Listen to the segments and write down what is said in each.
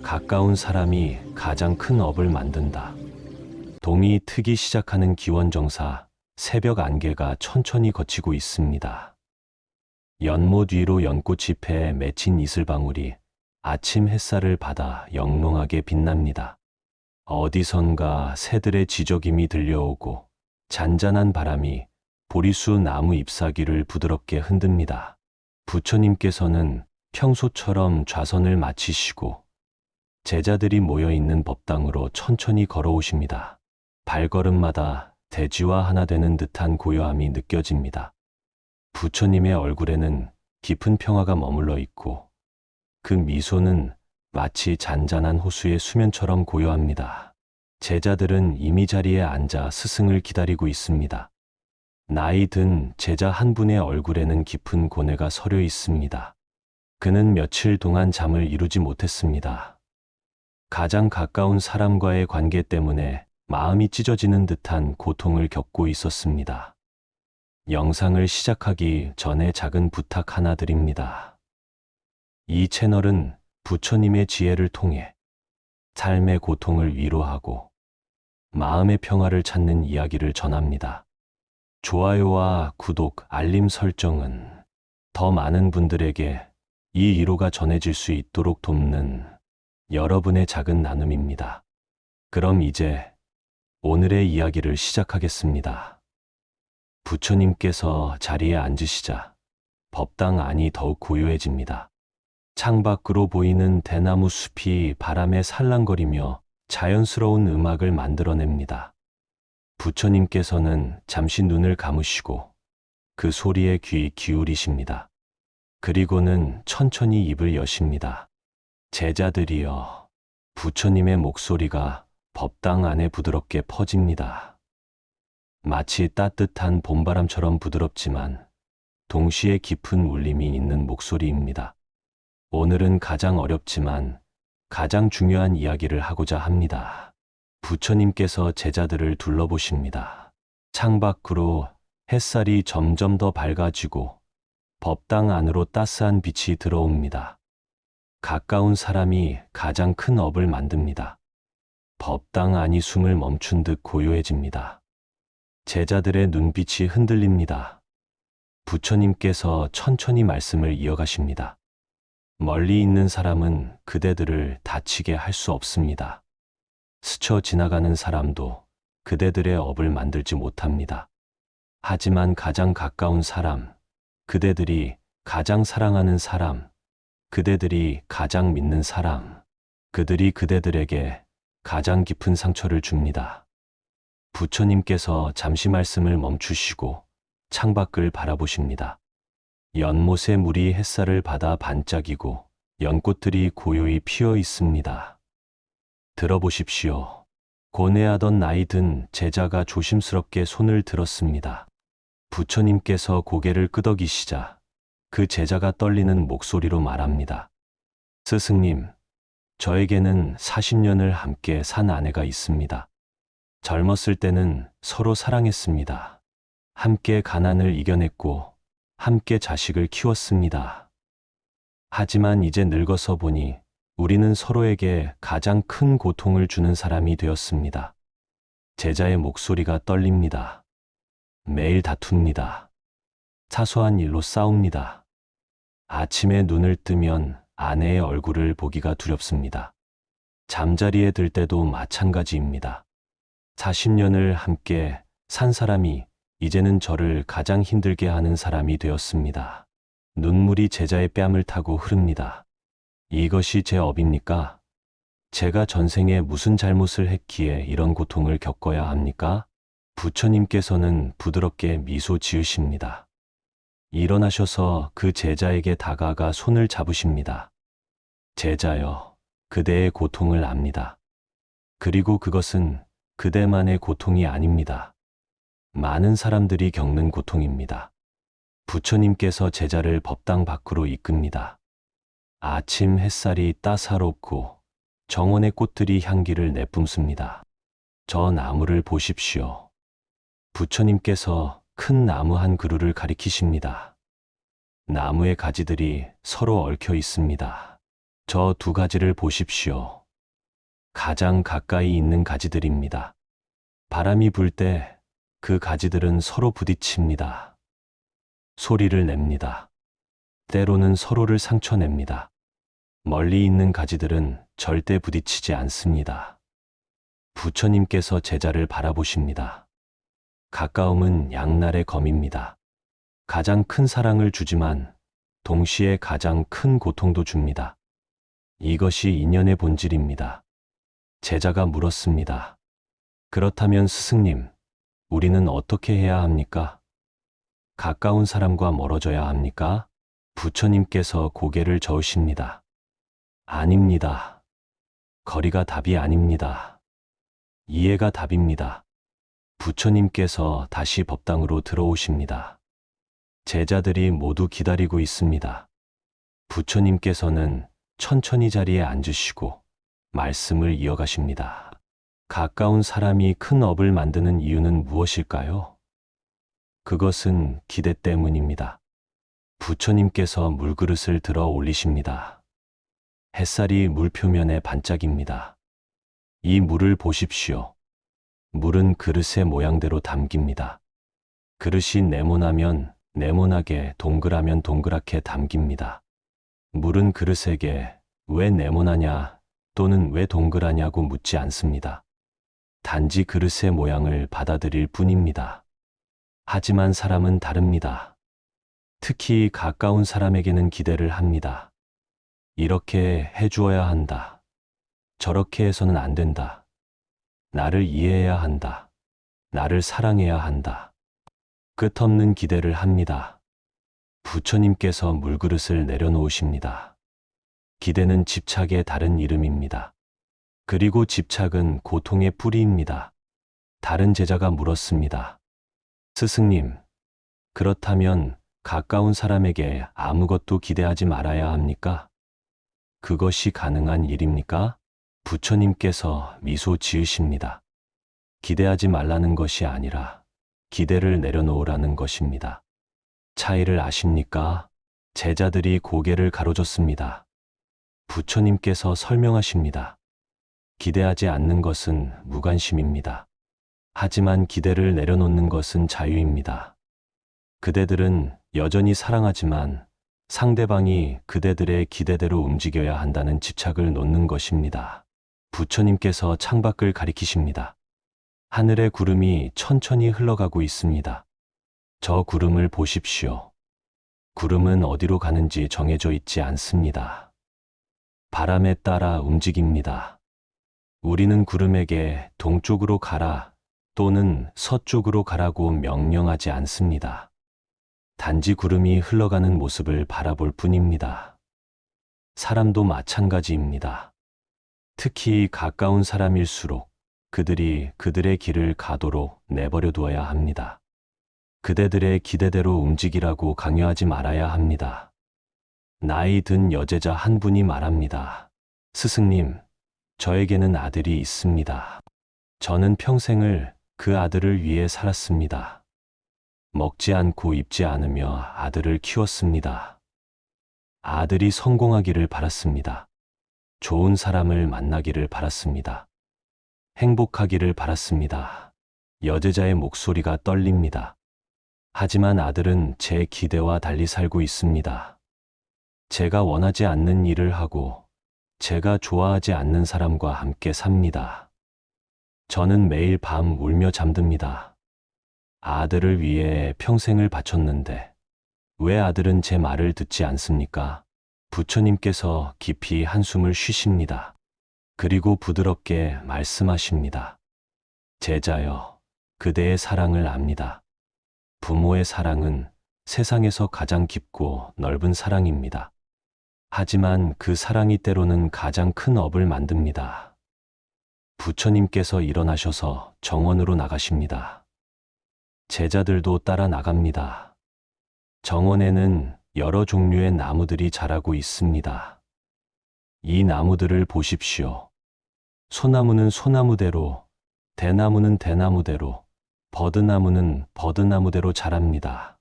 가까운 사람이 가장 큰 업을 만든다. 동이 트기 시작하는 기원정사, 새벽 안개가 천천히 걷히고 있습니다. 연못 위로 연꽃 잎에 맺힌 이슬방울이 아침 햇살을 받아 영롱하게 빛납니다. 어디선가 새들의 지저귐이 들려오고 잔잔한 바람이 보리수 나무 잎사귀를 부드럽게 흔듭니다. 부처님께서는 평소처럼 좌선을 마치시고 제자들이 모여있는 법당으로 천천히 걸어오십니다. 발걸음마다 대지와 하나 되는 듯한 고요함이 느껴집니다. 부처님의 얼굴에는 깊은 평화가 머물러 있고 그 미소는 마치 잔잔한 호수의 수면처럼 고요합니다. 제자들은 이미 자리에 앉아 스승을 기다리고 있습니다. 나이 든 제자 한 분의 얼굴에는 깊은 고뇌가 서려 있습니다. 그는 며칠 동안 잠을 이루지 못했습니다. 가장 가까운 사람과의 관계 때문에 마음이 찢어지는 듯한 고통을 겪고 있었습니다. 영상을 시작하기 전에 작은 부탁 하나 드립니다. 이 채널은 부처님의 지혜를 통해 삶의 고통을 위로하고 마음의 평화를 찾는 이야기를 전합니다. 좋아요와 구독, 알림 설정은 더 많은 분들에게 이 위로가 전해질 수 있도록 돕는 여러분의 작은 나눔입니다. 그럼 이제 오늘의 이야기를 시작하겠습니다. 부처님께서 자리에 앉으시자 법당 안이 더욱 고요해집니다. 창밖으로 보이는 대나무 숲이 바람에 살랑거리며 자연스러운 음악을 만들어냅니다. 부처님께서는 잠시 눈을 감으시고 그 소리에 귀 기울이십니다. 그리고는 천천히 입을 여십니다. 제자들이여, 부처님의 목소리가 법당 안에 부드럽게 퍼집니다. 마치 따뜻한 봄바람처럼 부드럽지만 동시에 깊은 울림이 있는 목소리입니다. 오늘은 가장 어렵지만 가장 중요한 이야기를 하고자 합니다. 부처님께서 제자들을 둘러보십니다. 창밖으로 햇살이 점점 더 밝아지고 법당 안으로 따스한 빛이 들어옵니다. 가까운 사람이 가장 큰 업을 만듭니다. 법당 안이 숨을 멈춘 듯 고요해집니다. 제자들의 눈빛이 흔들립니다. 부처님께서 천천히 말씀을 이어가십니다. 멀리 있는 사람은 그대들을 다치게 할 수 없습니다. 스쳐 지나가는 사람도 그대들의 업을 만들지 못합니다. 하지만 가장 가까운 사람, 그대들이 가장 사랑하는 사람, 그대들이 가장 믿는 사람, 그들이 그대들에게 가장 깊은 상처를 줍니다. 부처님께서 잠시 말씀을 멈추시고 창밖을 바라보십니다. 연못의 물이 햇살을 받아 반짝이고 연꽃들이 고요히 피어 있습니다. 들어보십시오. 고뇌하던 나이 든 제자가 조심스럽게 손을 들었습니다. 부처님께서 고개를 끄덕이시자 그 제자가 떨리는 목소리로 말합니다. 스승님, 저에게는 40년을 함께 산 아내가 있습니다. 젊었을 때는 서로 사랑했습니다. 함께 가난을 이겨냈고 함께 자식을 키웠습니다. 하지만 이제 늙어서 보니 우리는 서로에게 가장 큰 고통을 주는 사람이 되었습니다. 제자의 목소리가 떨립니다. 매일 다툽니다. 사소한 일로 싸웁니다. 아침에 눈을 뜨면 아내의 얼굴을 보기가 두렵습니다. 잠자리에 들 때도 마찬가지입니다. 40년을 함께 산 사람이 이제는 저를 가장 힘들게 하는 사람이 되었습니다. 눈물이 제자의 뺨을 타고 흐릅니다. 이것이 제 업입니까? 제가 전생에 무슨 잘못을 했기에 이런 고통을 겪어야 합니까? 부처님께서는 부드럽게 미소 지으십니다. 일어나셔서 그 제자에게 다가가 손을 잡으십니다. 제자여, 그대의 고통을 압니다. 그리고 그것은 그대만의 고통이 아닙니다. 많은 사람들이 겪는 고통입니다. 부처님께서 제자를 법당 밖으로 이끕니다. 아침 햇살이 따사롭고 정원의 꽃들이 향기를 내뿜습니다. 저 나무를 보십시오. 부처님께서 큰 나무 한 그루를 가리키십니다. 나무의 가지들이 서로 얽혀 있습니다. 저 두 가지를 보십시오. 가장 가까이 있는 가지들입니다. 바람이 불 때 그 가지들은 서로 부딪힙니다. 소리를 냅니다. 때로는 서로를 상처냅니다. 멀리 있는 가지들은 절대 부딪히지 않습니다. 부처님께서 제자를 바라보십니다. 가까움은 양날의 검입니다. 가장 큰 사랑을 주지만 동시에 가장 큰 고통도 줍니다. 이것이 인연의 본질입니다. 제자가 물었습니다. 그렇다면 스승님, 우리는 어떻게 해야 합니까? 가까운 사람과 멀어져야 합니까? 부처님께서 고개를 저으십니다. 아닙니다. 거리가 답이 아닙니다. 이해가 답입니다. 부처님께서 다시 법당으로 들어오십니다. 제자들이 모두 기다리고 있습니다. 부처님께서는 천천히 자리에 앉으시고 말씀을 이어가십니다. 가까운 사람이 큰 업을 만드는 이유는 무엇일까요? 그것은 기대 때문입니다. 부처님께서 물그릇을 들어 올리십니다. 햇살이 물 표면에 반짝입니다. 이 물을 보십시오. 물은 그릇의 모양대로 담깁니다. 그릇이 네모나면 네모나게, 동그라면 동그랗게 담깁니다. 물은 그릇에게 왜 네모나냐 또는 왜 동그라냐고 묻지 않습니다. 단지 그릇의 모양을 받아들일 뿐입니다. 하지만 사람은 다릅니다. 특히 가까운 사람에게는 기대를 합니다. 이렇게 해주어야 한다. 저렇게 해서는 안 된다. 나를 이해해야 한다. 나를 사랑해야 한다. 끝없는 기대를 합니다. 부처님께서 물그릇을 내려놓으십니다. 기대는 집착의 다른 이름입니다. 그리고 집착은 고통의 뿌리입니다. 다른 제자가 물었습니다. 스승님, 그렇다면 가까운 사람에게 아무것도 기대하지 말아야 합니까? 그것이 가능한 일입니까? 부처님께서 미소 지으십니다. 기대하지 말라는 것이 아니라 기대를 내려놓으라는 것입니다. 차이를 아십니까? 제자들이 고개를 가로젓습니다. 부처님께서 설명하십니다. 기대하지 않는 것은 무관심입니다. 하지만 기대를 내려놓는 것은 자유입니다. 그대들은 여전히 사랑하지만 상대방이 그대들의 기대대로 움직여야 한다는 집착을 놓는 것입니다. 부처님께서 창밖을 가리키십니다. 하늘의 구름이 천천히 흘러가고 있습니다. 저 구름을 보십시오. 구름은 어디로 가는지 정해져 있지 않습니다. 바람에 따라 움직입니다. 우리는 구름에게 동쪽으로 가라 또는 서쪽으로 가라고 명령하지 않습니다. 단지 구름이 흘러가는 모습을 바라볼 뿐입니다. 사람도 마찬가지입니다. 특히 가까운 사람일수록 그들이 그들의 길을 가도록 내버려 두어야 합니다. 그대들의 기대대로 움직이라고 강요하지 말아야 합니다. 나이 든 여제자 한 분이 말합니다. 스승님, 저에게는 아들이 있습니다. 저는 평생을 그 아들을 위해 살았습니다. 먹지 않고 입지 않으며 아들을 키웠습니다. 아들이 성공하기를 바랐습니다. 좋은 사람을 만나기를 바랐습니다. 행복하기를 바랐습니다. 여제자의 목소리가 떨립니다. 하지만 아들은 제 기대와 달리 살고 있습니다. 제가 원하지 않는 일을 하고 제가 좋아하지 않는 사람과 함께 삽니다. 저는 매일 밤 울며 잠듭니다. 아들을 위해 평생을 바쳤는데 왜 아들은 제 말을 듣지 않습니까? 부처님께서 깊이 한숨을 쉬십니다. 그리고 부드럽게 말씀하십니다. 제자여, 그대의 사랑을 압니다. 부모의 사랑은 세상에서 가장 깊고 넓은 사랑입니다. 하지만 그 사랑이 때로는 가장 큰 업을 만듭니다. 부처님께서 일어나셔서 정원으로 나가십니다. 제자들도 따라 나갑니다. 정원에는 여러 종류의 나무들이 자라고 있습니다. 이 나무들을 보십시오. 소나무는 소나무대로, 대나무는 대나무대로, 버드나무는 버드나무대로 자랍니다.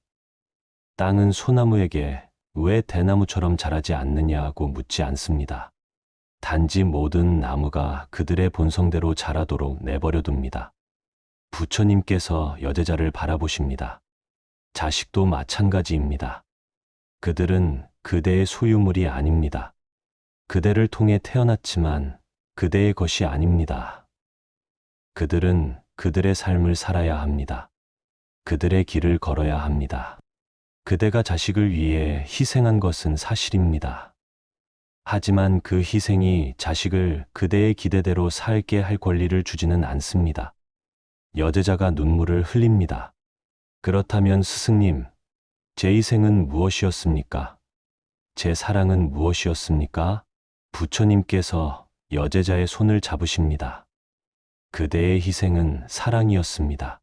땅은 소나무에게 왜 대나무처럼 자라지 않느냐고 묻지 않습니다. 단지 모든 나무가 그들의 본성대로 자라도록 내버려 둡니다. 부처님께서 여제자를 바라보십니다. 자식도 마찬가지입니다. 그들은 그대의 소유물이 아닙니다. 그대를 통해 태어났지만 그대의 것이 아닙니다. 그들은 그들의 삶을 살아야 합니다. 그들의 길을 걸어야 합니다. 그대가 자식을 위해 희생한 것은 사실입니다. 하지만 그 희생이 자식을 그대의 기대대로 살게 할 권리를 주지는 않습니다. 여제자가 눈물을 흘립니다. 그렇다면 스승님, 제 희생은 무엇이었습니까? 제 사랑은 무엇이었습니까? 부처님께서 여제자의 손을 잡으십니다. 그대의 희생은 사랑이었습니다.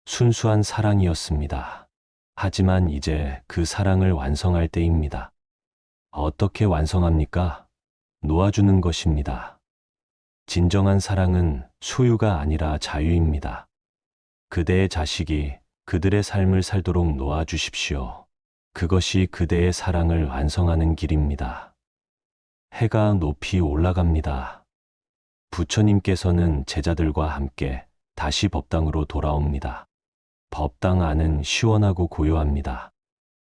순수한 사랑이었습니다. 하지만 이제 그 사랑을 완성할 때입니다. 어떻게 완성합니까? 놓아주는 것입니다. 진정한 사랑은 소유가 아니라 자유입니다. 그대의 자식이 그들의 삶을 살도록 놓아주십시오. 그것이 그대의 사랑을 완성하는 길입니다. 해가 높이 올라갑니다. 부처님께서는 제자들과 함께 다시 법당으로 돌아옵니다. 법당 안은 시원하고 고요합니다.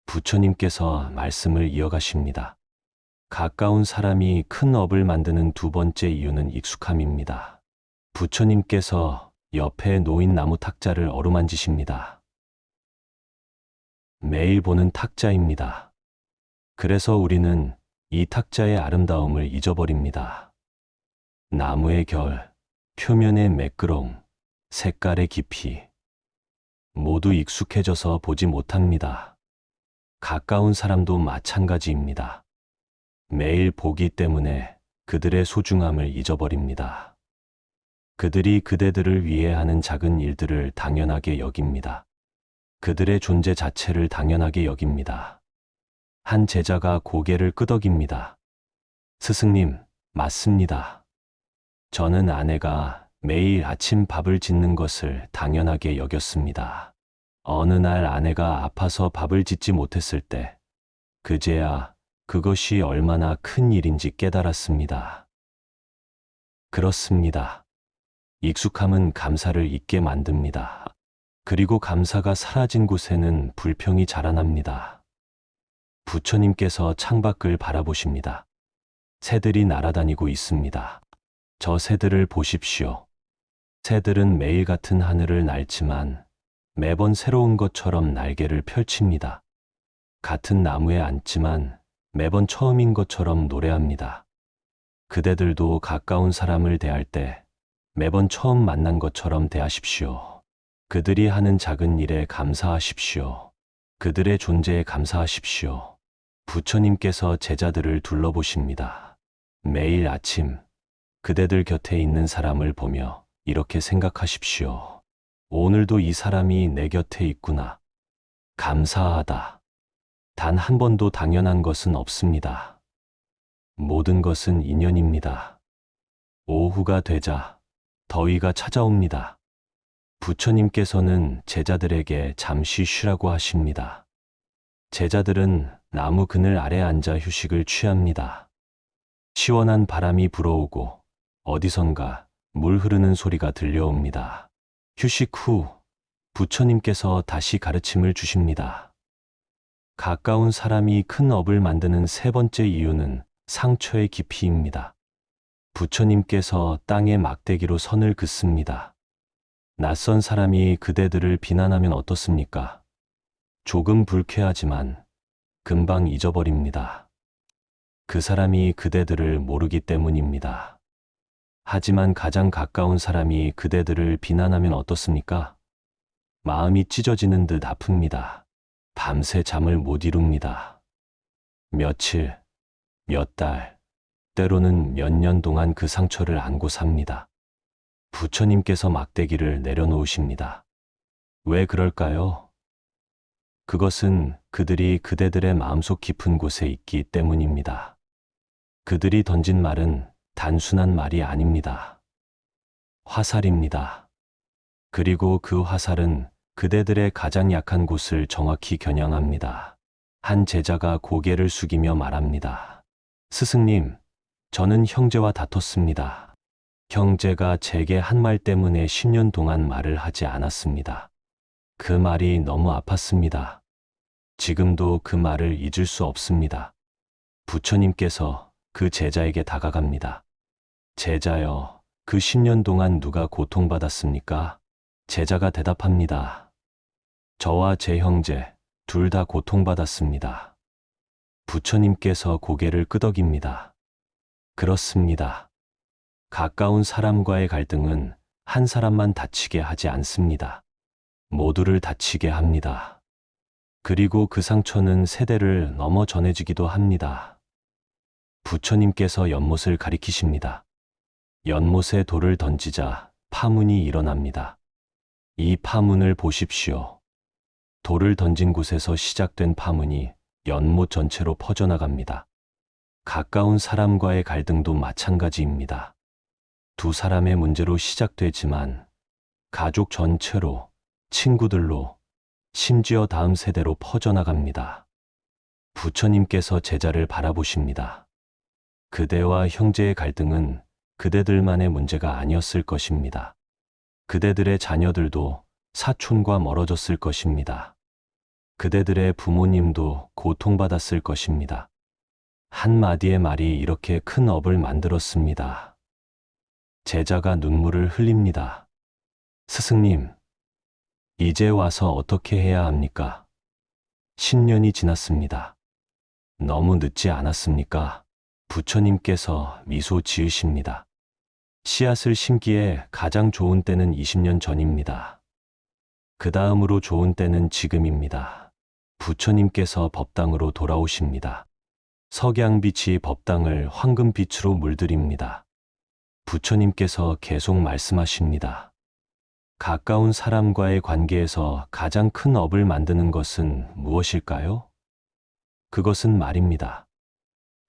부처님께서 말씀을 이어가십니다. 가까운 사람이 큰 업을 만드는 두 번째 이유는 익숙함입니다. 부처님께서 옆에 놓인 나무 탁자를 어루만지십니다. 매일 보는 탁자입니다. 그래서 우리는 이 탁자의 아름다움을 잊어버립니다. 나무의 결, 표면의 매끄러움, 색깔의 깊이, 모두 익숙해져서 보지 못합니다. 가까운 사람도 마찬가지입니다. 매일 보기 때문에 그들의 소중함을 잊어버립니다. 그들이 그대들을 위해 하는 작은 일들을 당연하게 여깁니다. 그들의 존재 자체를 당연하게 여깁니다. 한 제자가 고개를 끄덕입니다. 스승님, 맞습니다. 저는 아내가 매일 아침 밥을 짓는 것을 당연하게 여겼습니다. 어느 날 아내가 아파서 밥을 짓지 못했을 때, 그제야 그것이 얼마나 큰 일인지 깨달았습니다. 그렇습니다. 익숙함은 감사를 잊게 만듭니다. 그리고 감사가 사라진 곳에는 불평이 자라납니다. 부처님께서 창밖을 바라보십니다. 새들이 날아다니고 있습니다. 저 새들을 보십시오. 새들은 매일 같은 하늘을 날지만 매번 새로운 것처럼 날개를 펼칩니다. 같은 나무에 앉지만 매번 처음인 것처럼 노래합니다. 그대들도 가까운 사람을 대할 때 매번 처음 만난 것처럼 대하십시오. 그들이 하는 작은 일에 감사하십시오. 그들의 존재에 감사하십시오. 부처님께서 제자들을 둘러보십니다. 매일 아침 그대들 곁에 있는 사람을 보며 이렇게 생각하십시오. 오늘도 이 사람이 내 곁에 있구나. 감사하다. 단 한 번도 당연한 것은 없습니다. 모든 것은 인연입니다. 오후가 되자 더위가 찾아옵니다. 부처님께서는 제자들에게 잠시 쉬라고 하십니다. 제자들은 나무 그늘 아래 앉아 휴식을 취합니다. 시원한 바람이 불어오고 어디선가 물 흐르는 소리가 들려옵니다. 휴식 후 부처님께서 다시 가르침을 주십니다. 가까운 사람이 큰 업을 만드는 세 번째 이유는 상처의 깊이입니다. 부처님께서 땅에 막대기로 선을 긋습니다. 낯선 사람이 그대들을 비난하면 어떻습니까? 조금 불쾌하지만 금방 잊어버립니다. 그 사람이 그대들을 모르기 때문입니다. 하지만 가장 가까운 사람이 그대들을 비난하면 어떻습니까? 마음이 찢어지는 듯 아픕니다. 밤새 잠을 못 이룹니다. 며칠, 몇 달, 때로는 몇 년 동안 그 상처를 안고 삽니다. 부처님께서 막대기를 내려놓으십니다. 왜 그럴까요? 그것은 그들이 그대들의 마음속 깊은 곳에 있기 때문입니다. 그들이 던진 말은 단순한 말이 아닙니다. 화살입니다. 그리고 그 화살은 그대들의 가장 약한 곳을 정확히 겨냥합니다. 한 제자가 고개를 숙이며 말합니다. 스승님, 저는 형제와 다퉜습니다. 형제가 제게 한 말 때문에 10년 동안 말을 하지 않았습니다. 그 말이 너무 아팠습니다. 지금도 그 말을 잊을 수 없습니다. 부처님께서 그 제자에게 다가갑니다. 제자여, 그 10년 동안 누가 고통받았습니까? 제자가 대답합니다. 저와 제 형제 둘 다 고통받았습니다. 부처님께서 고개를 끄덕입니다. 그렇습니다. 가까운 사람과의 갈등은 한 사람만 다치게 하지 않습니다. 모두를 다치게 합니다. 그리고 그 상처는 세대를 넘어 전해지기도 합니다. 부처님께서 연못을 가리키십니다. 연못에 돌을 던지자 파문이 일어납니다. 이 파문을 보십시오. 돌을 던진 곳에서 시작된 파문이 연못 전체로 퍼져나갑니다. 가까운 사람과의 갈등도 마찬가지입니다. 두 사람의 문제로 시작되지만 가족 전체로, 친구들로, 심지어 다음 세대로 퍼져나갑니다. 부처님께서 제자를 바라보십니다. 그대와 형제의 갈등은 그대들만의 문제가 아니었을 것입니다. 그대들의 자녀들도 사촌과 멀어졌을 것입니다. 그대들의 부모님도 고통받았을 것입니다. 한마디의 말이 이렇게 큰 업을 만들었습니다. 제자가 눈물을 흘립니다. 스승님, 이제 와서 어떻게 해야 합니까? 10년이 지났습니다. 너무 늦지 않았습니까? 부처님께서 미소 지으십니다. 씨앗을 심기에 가장 좋은 때는 20년 전입니다. 그 다음으로 좋은 때는 지금입니다. 부처님께서 법당으로 돌아오십니다. 석양빛이 법당을 황금빛으로 물들입니다. 부처님께서 계속 말씀하십니다. 가까운 사람과의 관계에서 가장 큰 업을 만드는 것은 무엇일까요? 그것은 말입니다.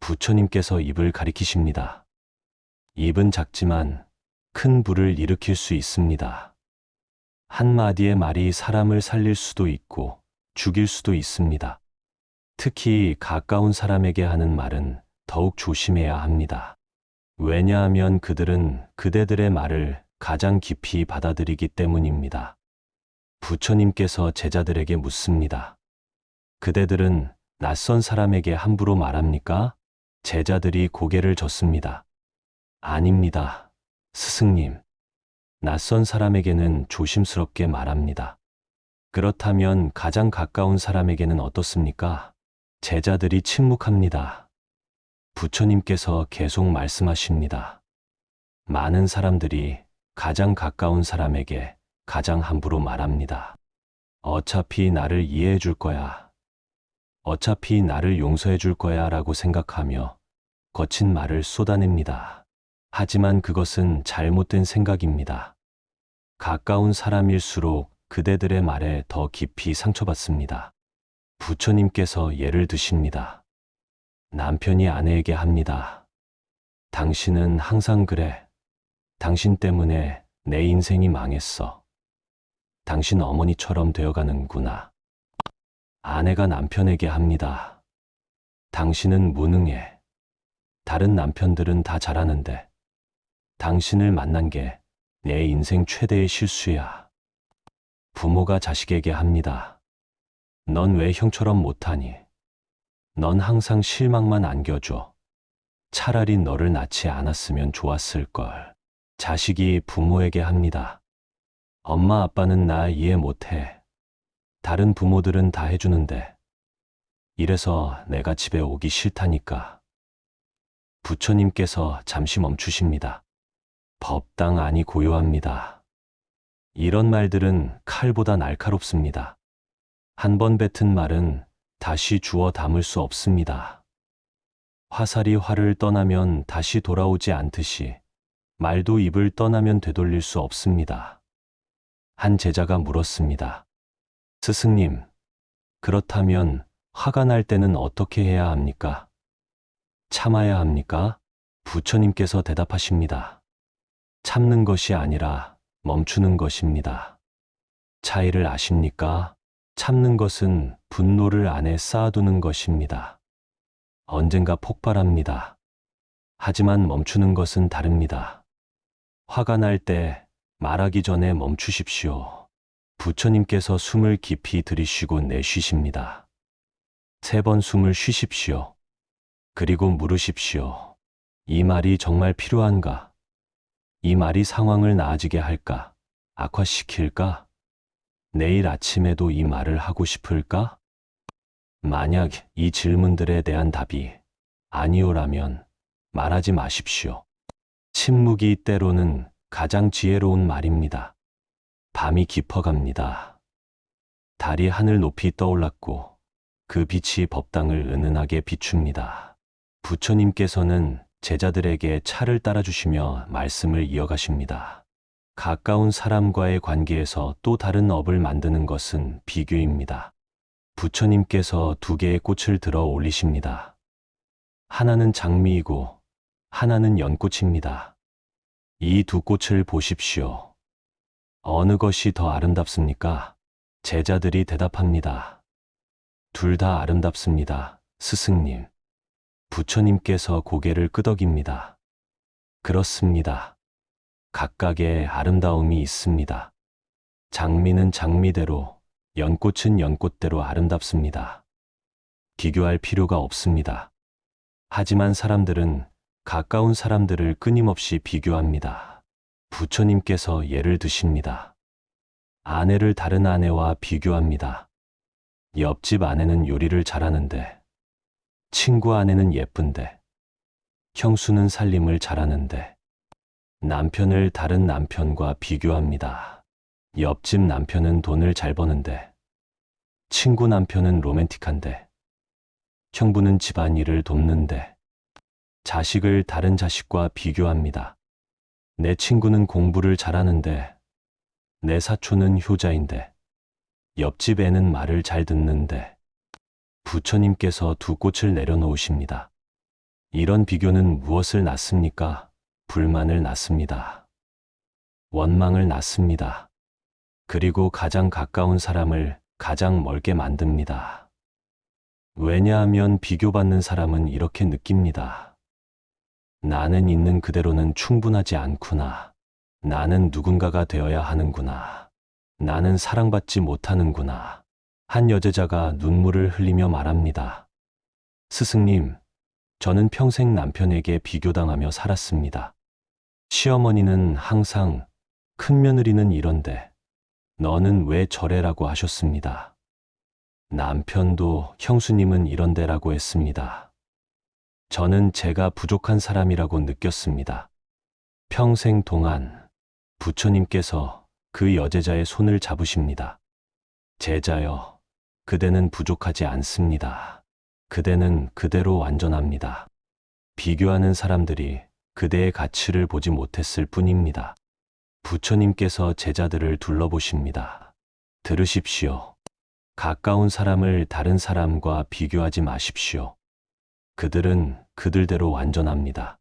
부처님께서 입을 가리키십니다. 입은 작지만 큰 불을 일으킬 수 있습니다. 한마디의 말이 사람을 살릴 수도 있고 죽일 수도 있습니다. 특히 가까운 사람에게 하는 말은 더욱 조심해야 합니다. 왜냐하면 그들은 그대들의 말을 가장 깊이 받아들이기 때문입니다. 부처님께서 제자들에게 묻습니다. 그대들은 낯선 사람에게 함부로 말합니까? 제자들이 고개를 젓습니다. 아닙니다, 스승님. 낯선 사람에게는 조심스럽게 말합니다. 그렇다면 가장 가까운 사람에게는 어떻습니까? 제자들이 침묵합니다. 부처님께서 계속 말씀하십니다. 많은 사람들이 가장 가까운 사람에게 가장 함부로 말합니다. 어차피 나를 이해해 줄 거야. 어차피 나를 용서해 줄 거야 라고 생각하며 거친 말을 쏟아냅니다. 하지만 그것은 잘못된 생각입니다. 가까운 사람일수록 그대들의 말에 더 깊이 상처받습니다. 부처님께서 예를 드십니다. 남편이 아내에게 합니다. 당신은 항상 그래. 당신 때문에 내 인생이 망했어. 당신 어머니처럼 되어가는구나. 아내가 남편에게 합니다. 당신은 무능해. 다른 남편들은 다 잘하는데 당신을 만난 게 내 인생 최대의 실수야. 부모가 자식에게 합니다. 넌 왜 형처럼 못하니? 넌 항상 실망만 안겨줘. 차라리 너를 낳지 않았으면 좋았을걸. 자식이 부모에게 합니다. 엄마 아빠는 나 이해 못해. 다른 부모들은 다 해주는데. 이래서 내가 집에 오기 싫다니까. 부처님께서 잠시 멈추십니다. 법당 안이 고요합니다. 이런 말들은 칼보다 날카롭습니다. 한 번 뱉은 말은 다시 주워 담을 수 없습니다. 화살이 활을 떠나면 다시 돌아오지 않듯이 말도 입을 떠나면 되돌릴 수 없습니다. 한 제자가 물었습니다. 스승님, 그렇다면 화가 날 때는 어떻게 해야 합니까? 참아야 합니까? 부처님께서 대답하십니다. 참는 것이 아니라 멈추는 것입니다. 차이를 아십니까? 참는 것은 분노를 안에 쌓아두는 것입니다. 언젠가 폭발합니다. 하지만 멈추는 것은 다릅니다. 화가 날 때 말하기 전에 멈추십시오. 부처님께서 숨을 깊이 들이쉬고 내쉬십니다. 3번 숨을 쉬십시오. 그리고 물으십시오. 이 말이 정말 필요한가? 이 말이 상황을 나아지게 할까? 악화시킬까? 내일 아침에도 이 말을 하고 싶을까? 만약 이 질문들에 대한 답이 아니오라면 말하지 마십시오. 침묵이 때로는 가장 지혜로운 말입니다. 밤이 깊어갑니다. 달이 하늘 높이 떠올랐고 그 빛이 법당을 은은하게 비춥니다. 부처님께서는 제자들에게 차를 따라주시며 말씀을 이어가십니다. 가까운 사람과의 관계에서 또 다른 업을 만드는 것은 비교입니다. 부처님께서 2개의 꽃을 들어 올리십니다. 하나는 장미이고 하나는 연꽃입니다. 이 2꽃을 보십시오. 어느 것이 더 아름답습니까? 제자들이 대답합니다. 둘 다 아름답습니다, 스승님. 부처님께서 고개를 끄덕입니다. 그렇습니다. 각각의 아름다움이 있습니다. 장미는 장미대로, 연꽃은 연꽃대로 아름답습니다. 비교할 필요가 없습니다. 하지만 사람들은 가까운 사람들을 끊임없이 비교합니다. 부처님께서 예를 드십니다. 아내를 다른 아내와 비교합니다. 옆집 아내는 요리를 잘하는데, 친구 아내는 예쁜데, 형수는 살림을 잘하는데, 남편을 다른 남편과 비교합니다. 옆집 남편은 돈을 잘 버는데, 친구 남편은 로맨틱한데, 형부는 집안일을 돕는데, 자식을 다른 자식과 비교합니다. 내 친구는 공부를 잘하는데, 내 사촌은 효자인데, 옆집 애는 말을 잘 듣는데, 부처님께서 2꽃을 내려놓으십니다. 이런 비교는 무엇을 낳습니까? 불만을 낳습니다. 원망을 낳습니다. 그리고 가장 가까운 사람을 가장 멀게 만듭니다. 왜냐하면 비교받는 사람은 이렇게 느낍니다. 나는 있는 그대로는 충분하지 않구나. 나는 누군가가 되어야 하는구나. 나는 사랑받지 못하는구나. 한 여제자가 눈물을 흘리며 말합니다. 스승님, 저는 평생 남편에게 비교당하며 살았습니다. 시어머니는 항상 큰며느리는 이런데 너는 왜 저래라고 하셨습니다. 남편도 형수님은 이런데라고 했습니다. 저는 제가 부족한 사람이라고 느꼈습니다. 평생 동안 부처님께서 그 여제자의 손을 잡으십니다. 제자여, 그대는 부족하지 않습니다. 그대는 그대로 완전합니다. 비교하는 사람들이 그대의 가치를 보지 못했을 뿐입니다. 부처님께서 제자들을 둘러보십니다. 들으십시오. 가까운 사람을 다른 사람과 비교하지 마십시오. 그들은 그들대로 완전합니다.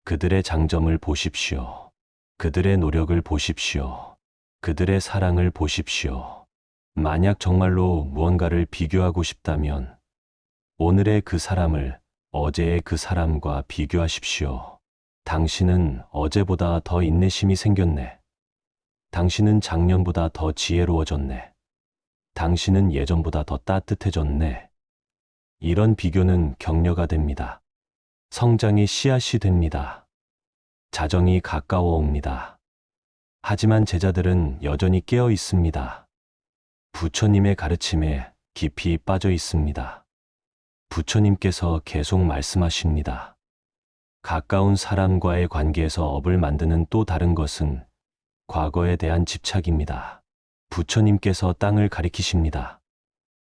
그들의 장점을 보십시오. 그들의 노력을 보십시오. 그들의 사랑을 보십시오. 만약 정말로 무언가를 비교하고 싶다면 오늘의 그 사람을 어제의 그 사람과 비교하십시오. 당신은 어제보다 더 인내심이 생겼네. 당신은 작년보다 더 지혜로워졌네. 당신은 예전보다 더 따뜻해졌네. 이런 비교는 격려가 됩니다. 성장의 씨앗이 됩니다. 자정이 가까워 옵니다. 하지만 제자들은 여전히 깨어 있습니다. 부처님의 가르침에 깊이 빠져 있습니다. 부처님께서 계속 말씀하십니다. 가까운 사람과의 관계에서 업을 만드는 또 다른 것은 과거에 대한 집착입니다. 부처님께서 땅을 가리키십니다.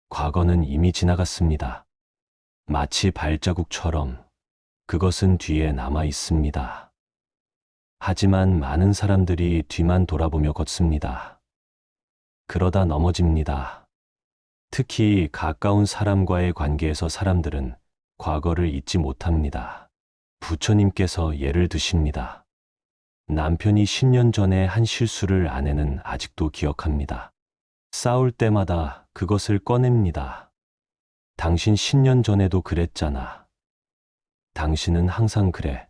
과거는 이미 지나갔습니다. 마치 발자국처럼 그것은 뒤에 남아 있습니다. 하지만 많은 사람들이 뒤만 돌아보며 걷습니다. 그러다 넘어집니다. 특히 가까운 사람과의 관계에서 사람들은 과거를 잊지 못합니다. 부처님께서 예를 드십니다. 남편이 10년 전에 한 실수를 아내는 아직도 기억합니다. 싸울 때마다 그것을 꺼냅니다. 당신 10년 전에도 그랬잖아. 당신은 항상 그래.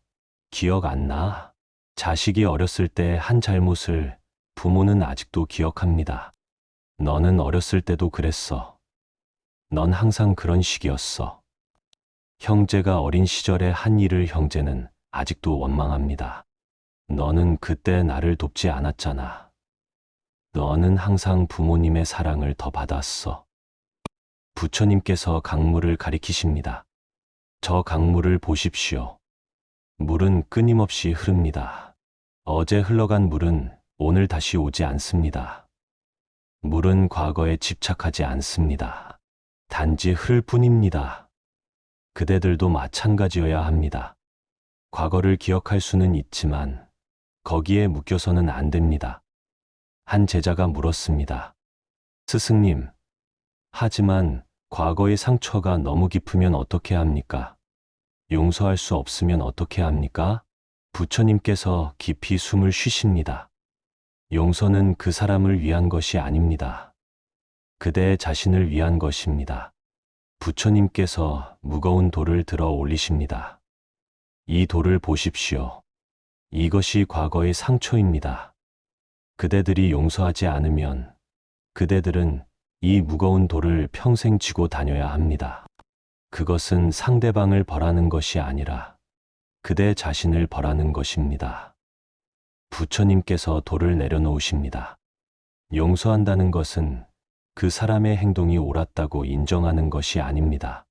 기억 안 나? 자식이 어렸을 때 한 잘못을 부모는 아직도 기억합니다. 너는 어렸을 때도 그랬어. 넌 항상 그런 식이었어. 형제가 어린 시절에 한 일을 형제는 아직도 원망합니다. 너는 그때 나를 돕지 않았잖아. 너는 항상 부모님의 사랑을 더 받았어. 부처님께서 강물을 가리키십니다. 저 강물을 보십시오. 물은 끊임없이 흐릅니다. 어제 흘러간 물은 오늘 다시 오지 않습니다. 물은 과거에 집착하지 않습니다. 단지 흐를 뿐입니다. 그대들도 마찬가지여야 합니다. 과거를 기억할 수는 있지만 거기에 묶여서는 안 됩니다. 한 제자가 물었습니다. 스승님, 하지만 과거의 상처가 너무 깊으면 어떻게 합니까? 용서할 수 없으면 어떻게 합니까? 부처님께서 깊이 숨을 쉬십니다. 용서는 그 사람을 위한 것이 아닙니다. 그대 자신을 위한 것입니다. 부처님께서 무거운 돌을 들어 올리십니다. 이 돌을 보십시오. 이것이 과거의 상처입니다. 그대들이 용서하지 않으면 그대들은 이 무거운 돌을 평생 쥐고 다녀야 합니다. 그것은 상대방을 벌하는 것이 아니라 그대 자신을 벌하는 것입니다. 부처님께서 돌을 내려놓으십니다. 용서한다는 것은 그 사람의 행동이 옳았다고 인정하는 것이 아닙니다.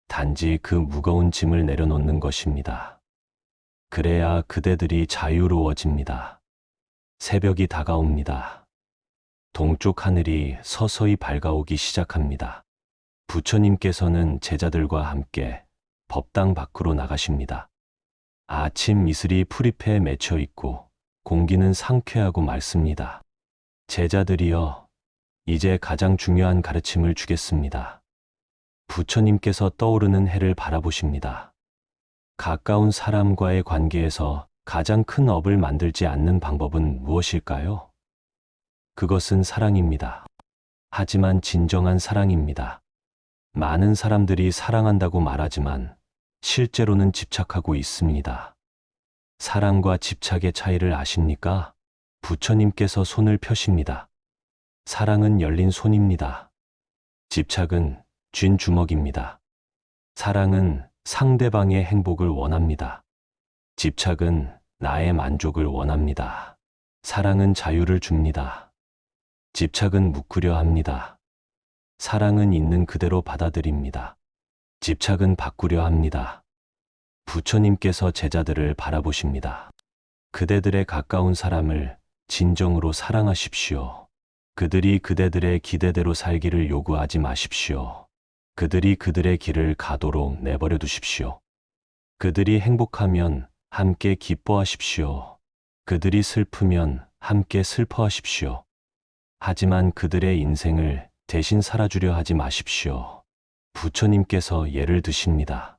단지 그 무거운 짐을 내려놓는 것입니다. 그래야 그대들이 자유로워집니다. 새벽이 다가옵니다. 동쪽 하늘이 서서히 밝아오기 시작합니다. 부처님께서는 제자들과 함께 법당 밖으로 나가십니다. 아침 이슬이 풀잎에 맺혀 있고 공기는 상쾌하고 맑습니다. 제자들이여, 이제 가장 중요한 가르침을 주겠습니다. 부처님께서 떠오르는 해를 바라보십니다. 가까운 사람과의 관계에서 가장 큰 업을 만들지 않는 방법은 무엇일까요? 그것은 사랑입니다. 하지만 진정한 사랑입니다. 많은 사람들이 사랑한다고 말하지만 실제로는 집착하고 있습니다. 사랑과 집착의 차이를 아십니까? 부처님께서 손을 펴십니다. 사랑은 열린 손입니다. 집착은 쥔 주먹입니다. 사랑은 상대방의 행복을 원합니다. 집착은 나의 만족을 원합니다. 사랑은 자유를 줍니다. 집착은 묶으려 합니다. 사랑은 있는 그대로 받아들입니다. 집착은 바꾸려 합니다. 부처님께서 제자들을 바라보십니다. 그대들의 가까운 사람을 진정으로 사랑하십시오. 그들이 그대들의 기대대로 살기를 요구하지 마십시오. 그들이 그들의 길을 가도록 내버려 두십시오. 그들이 행복하면 함께 기뻐하십시오. 그들이 슬프면 함께 슬퍼하십시오. 하지만 그들의 인생을 대신 살아주려 하지 마십시오. 부처님께서 예를 드십니다.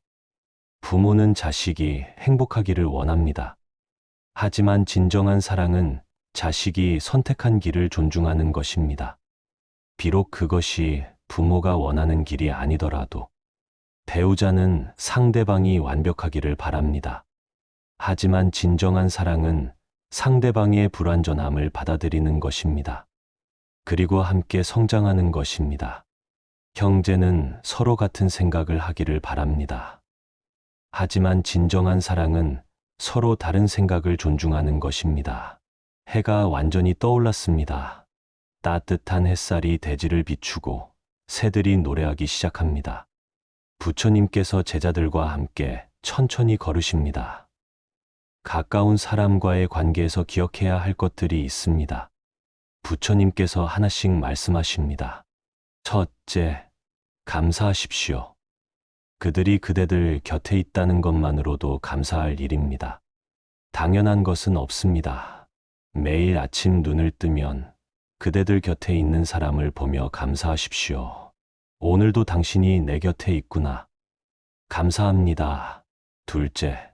부모는 자식이 행복하기를 원합니다. 하지만 진정한 사랑은 자식이 선택한 길을 존중하는 것입니다. 비록 그것이 부모가 원하는 길이 아니더라도 배우자는 상대방이 완벽하기를 바랍니다. 하지만 진정한 사랑은 상대방의 불완전함을 받아들이는 것입니다. 그리고 함께 성장하는 것입니다. 형제는 서로 같은 생각을 하기를 바랍니다. 하지만 진정한 사랑은 서로 다른 생각을 존중하는 것입니다. 해가 완전히 떠올랐습니다. 따뜻한 햇살이 대지를 비추고 새들이 노래하기 시작합니다. 부처님께서 제자들과 함께 천천히 걸으십니다. 가까운 사람과의 관계에서 기억해야 할 것들이 있습니다. 부처님께서 하나씩 말씀하십니다. 첫째, 감사하십시오. 그들이 그대들 곁에 있다는 것만으로도 감사할 일입니다. 당연한 것은 없습니다. 매일 아침 눈을 뜨면 그대들 곁에 있는 사람을 보며 감사하십시오. 오늘도 당신이 내 곁에 있구나. 감사합니다. 둘째,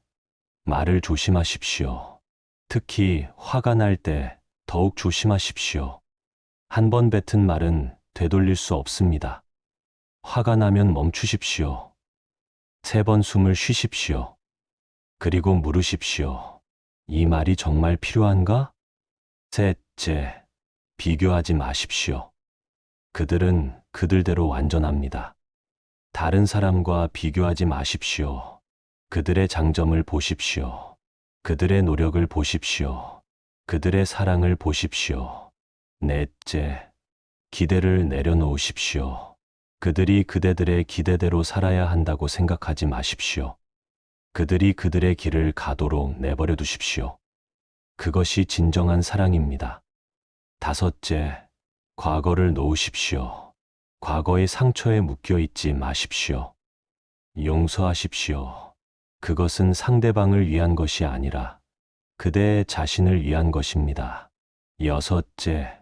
말을 조심하십시오. 특히 화가 날 때 더욱 조심하십시오. 한 번 뱉은 말은 되돌릴 수 없습니다. 화가 나면 멈추십시오. 3번 숨을 쉬십시오. 그리고 물으십시오. 이 말이 정말 필요한가? 셋째, 비교하지 마십시오. 그들은 그들대로 완전합니다. 다른 사람과 비교하지 마십시오. 그들의 장점을 보십시오. 그들의 노력을 보십시오. 그들의 사랑을 보십시오. 넷째, 기대를 내려놓으십시오. 그들이 그대들의 기대대로 살아야 한다고 생각하지 마십시오. 그들이 그들의 길을 가도록 내버려 두십시오. 그것이 진정한 사랑입니다. 다섯째, 과거를 놓으십시오. 과거의 상처에 묶여 있지 마십시오. 용서하십시오. 그것은 상대방을 위한 것이 아니라 그대 자신을 위한 것입니다. 여섯째,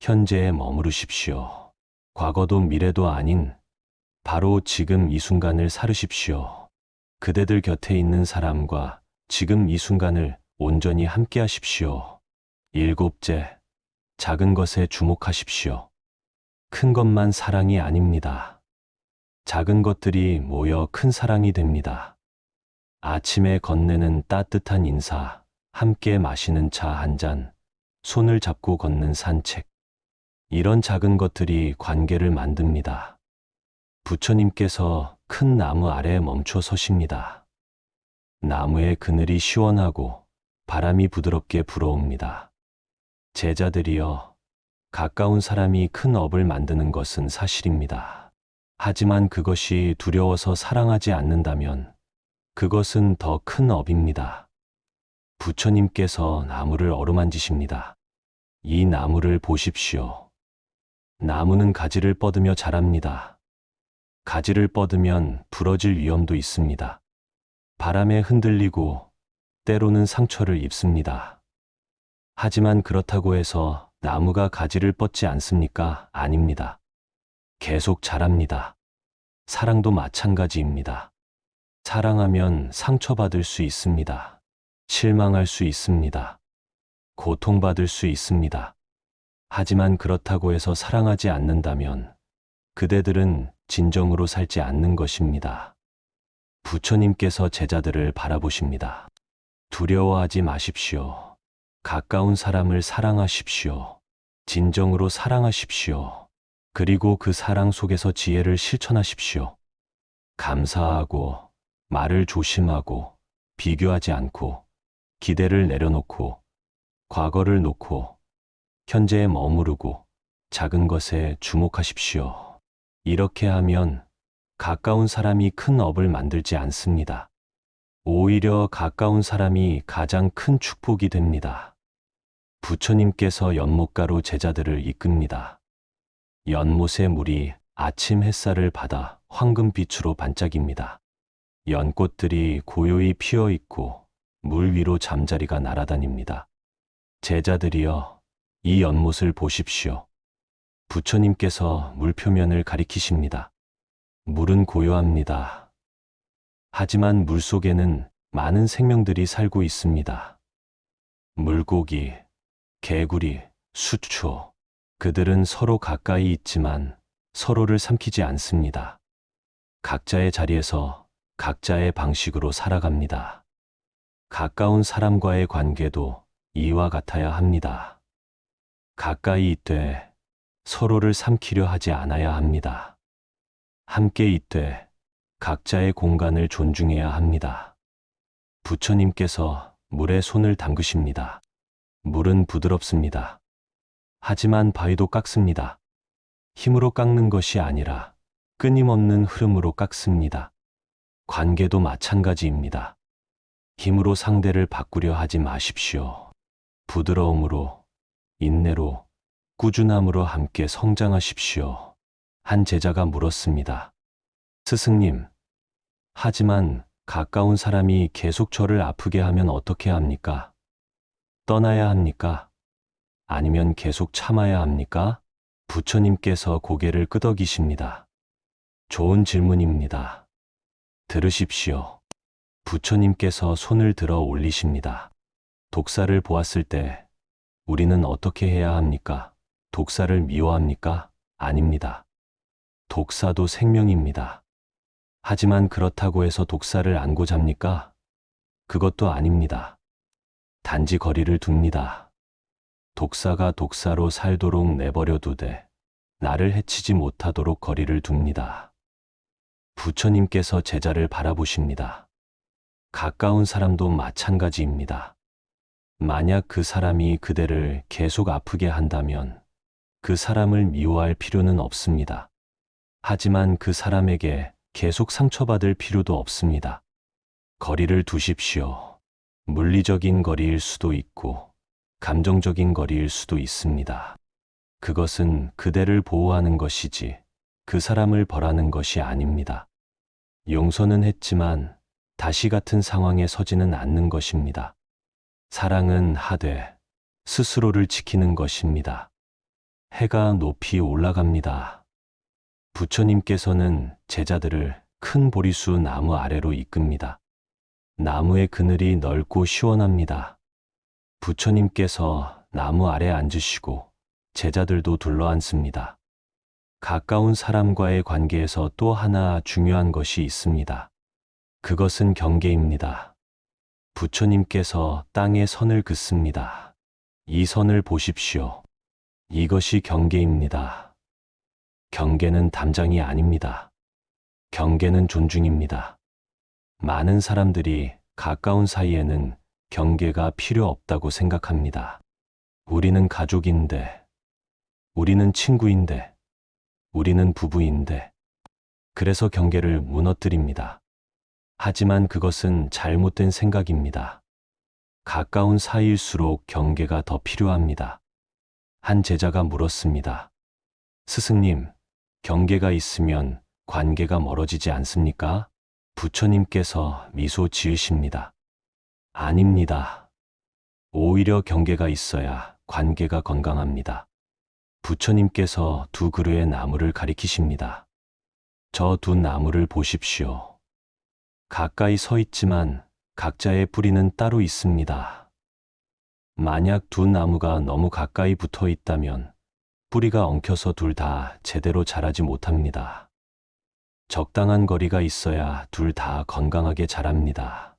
현재에 머무르십시오. 과거도 미래도 아닌 바로 지금 이 순간을 살으십시오. 그대들 곁에 있는 사람과 지금 이 순간을 온전히 함께 하십시오. 일곱째, 작은 것에 주목하십시오. 큰 것만 사랑이 아닙니다. 작은 것들이 모여 큰 사랑이 됩니다. 아침에 건네는 따뜻한 인사, 함께 마시는 차 한 잔, 손을 잡고 걷는 산책. 이런 작은 것들이 관계를 만듭니다. 부처님께서 큰 나무 아래에 멈춰 서십니다. 나무의 그늘이 시원하고 바람이 부드럽게 불어옵니다. 제자들이여, 가까운 사람이 큰 업을 만드는 것은 사실입니다. 하지만 그것이 두려워서 사랑하지 않는다면 그것은 더 큰 업입니다. 부처님께서 나무를 어루만지십니다. 이 나무를 보십시오. 나무는 가지를 뻗으며 자랍니다. 가지를 뻗으면 부러질 위험도 있습니다. 바람에 흔들리고 때로는 상처를 입습니다. 하지만 그렇다고 해서 나무가 가지를 뻗지 않습니까? 아닙니다. 계속 자랍니다. 사랑도 마찬가지입니다. 사랑하면 상처받을 수 있습니다. 실망할 수 있습니다. 고통받을 수 있습니다. 하지만 그렇다고 해서 사랑하지 않는다면 그대들은 진정으로 살지 않는 것입니다. 부처님께서 제자들을 바라보십니다. 두려워하지 마십시오. 가까운 사람을 사랑하십시오. 진정으로 사랑하십시오. 그리고 그 사랑 속에서 지혜를 실천하십시오. 감사하고, 말을 조심하고, 비교하지 않고, 기대를 내려놓고, 과거를 놓고, 현재에 머무르고, 작은 것에 주목하십시오. 이렇게 하면 가까운 사람이 큰 업을 만들지 않습니다. 오히려 가까운 사람이 가장 큰 축복이 됩니다. 부처님께서 연못가로 제자들을 이끕니다. 연못의 물이 아침 햇살을 받아 황금빛으로 반짝입니다. 연꽃들이 고요히 피어 있고 물 위로 잠자리가 날아다닙니다. 제자들이여, 이 연못을 보십시오. 부처님께서 물 표면을 가리키십니다. 물은 고요합니다. 하지만 물 속에는 많은 생명들이 살고 있습니다. 물고기, 개구리, 수초. 그들은 서로 가까이 있지만 서로를 삼키지 않습니다. 각자의 자리에서 각자의 방식으로 살아갑니다. 가까운 사람과의 관계도 이와 같아야 합니다. 가까이 있되 서로를 삼키려 하지 않아야 합니다. 함께 있되 각자의 공간을 존중해야 합니다. 부처님께서 물에 손을 담그십니다. 물은 부드럽습니다. 하지만 바위도 깎습니다. 힘으로 깎는 것이 아니라 끊임없는 흐름으로 깎습니다. 관계도 마찬가지입니다. 힘으로 상대를 바꾸려 하지 마십시오. 부드러움으로, 인내로, 꾸준함으로 함께 성장하십시오. 한 제자가 물었습니다. 스승님, 하지만 가까운 사람이 계속 저를 아프게 하면 어떻게 합니까? 떠나야 합니까? 아니면 계속 참아야 합니까? 부처님께서 고개를 끄덕이십니다. 좋은 질문입니다. 들으십시오. 부처님께서 손을 들어 올리십니다. 독사를 보았을 때 우리는 어떻게 해야 합니까? 독사를 미워합니까? 아닙니다. 독사도 생명입니다. 하지만 그렇다고 해서 독사를 안고 잡니까? 그것도 아닙니다. 단지 거리를 둡니다. 독사가 독사로 살도록 내버려 두되 나를 해치지 못하도록 거리를 둡니다. 부처님께서 제자를 바라보십니다. 가까운 사람도 마찬가지입니다. 만약 그 사람이 그대를 계속 아프게 한다면 그 사람을 미워할 필요는 없습니다. 하지만 그 사람에게 계속 상처받을 필요도 없습니다. 거리를 두십시오. 물리적인 거리일 수도 있고 감정적인 거리일 수도 있습니다. 그것은 그대를 보호하는 것이지 그 사람을 벌하는 것이 아닙니다. 용서는 했지만 다시 같은 상황에 서지는 않는 것입니다. 사랑은 하되 스스로를 지키는 것입니다. 해가 높이 올라갑니다. 부처님께서는 제자들을 큰 보리수 나무 아래로 이끕니다. 나무의 그늘이 넓고 시원합니다. 부처님께서 나무 아래 앉으시고 제자들도 둘러앉습니다. 가까운 사람과의 관계에서 또 하나 중요한 것이 있습니다. 그것은 경계입니다. 부처님께서 땅에 선을 긋습니다. 이 선을 보십시오. 이것이 경계입니다. 경계는 담장이 아닙니다. 경계는 존중입니다. 많은 사람들이 가까운 사이에는 경계가 필요 없다고 생각합니다. 우리는 가족인데, 우리는 친구인데, 우리는 부부인데, 그래서 경계를 무너뜨립니다. 하지만 그것은 잘못된 생각입니다. 가까운 사이일수록 경계가 더 필요합니다. 한 제자가 물었습니다. 스승님, 경계가 있으면 관계가 멀어지지 않습니까? 부처님께서 미소 지으십니다. 아닙니다. 오히려 경계가 있어야 관계가 건강합니다. 부처님께서 두 그루의 나무를 가리키십니다. 저 두 나무를 보십시오. 가까이 서 있지만 각자의 뿌리는 따로 있습니다. 만약 두 나무가 너무 가까이 붙어 있다면 뿌리가 엉켜서 둘 다 제대로 자라지 못합니다. 적당한 거리가 있어야 둘 다 건강하게 자랍니다.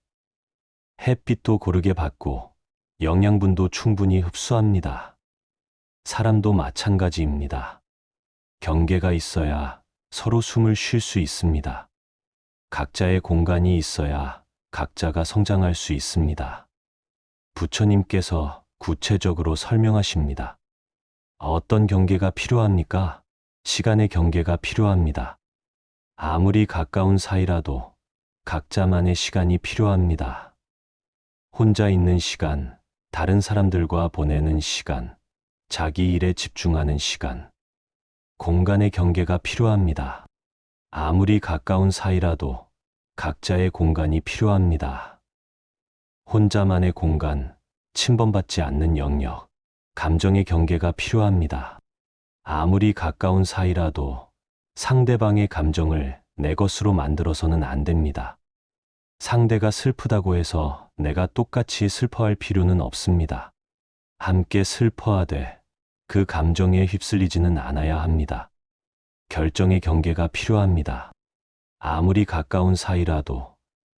햇빛도 고르게 받고 영양분도 충분히 흡수합니다. 사람도 마찬가지입니다. 경계가 있어야 서로 숨을 쉴 수 있습니다. 각자의 공간이 있어야 각자가 성장할 수 있습니다. 부처님께서 구체적으로 설명하십니다. 어떤 경계가 필요합니까? 시간의 경계가 필요합니다. 아무리 가까운 사이라도 각자만의 시간이 필요합니다. 혼자 있는 시간, 다른 사람들과 보내는 시간, 자기 일에 집중하는 시간, 공간의 경계가 필요합니다. 아무리 가까운 사이라도 각자의 공간이 필요합니다. 혼자만의 공간, 침범받지 않는 영역, 감정의 경계가 필요합니다. 아무리 가까운 사이라도 상대방의 감정을 내 것으로 만들어서는 안 됩니다. 상대가 슬프다고 해서 내가 똑같이 슬퍼할 필요는 없습니다. 함께 슬퍼하되 그 감정에 휩쓸리지는 않아야 합니다. 결정의 경계가 필요합니다. 아무리 가까운 사이라도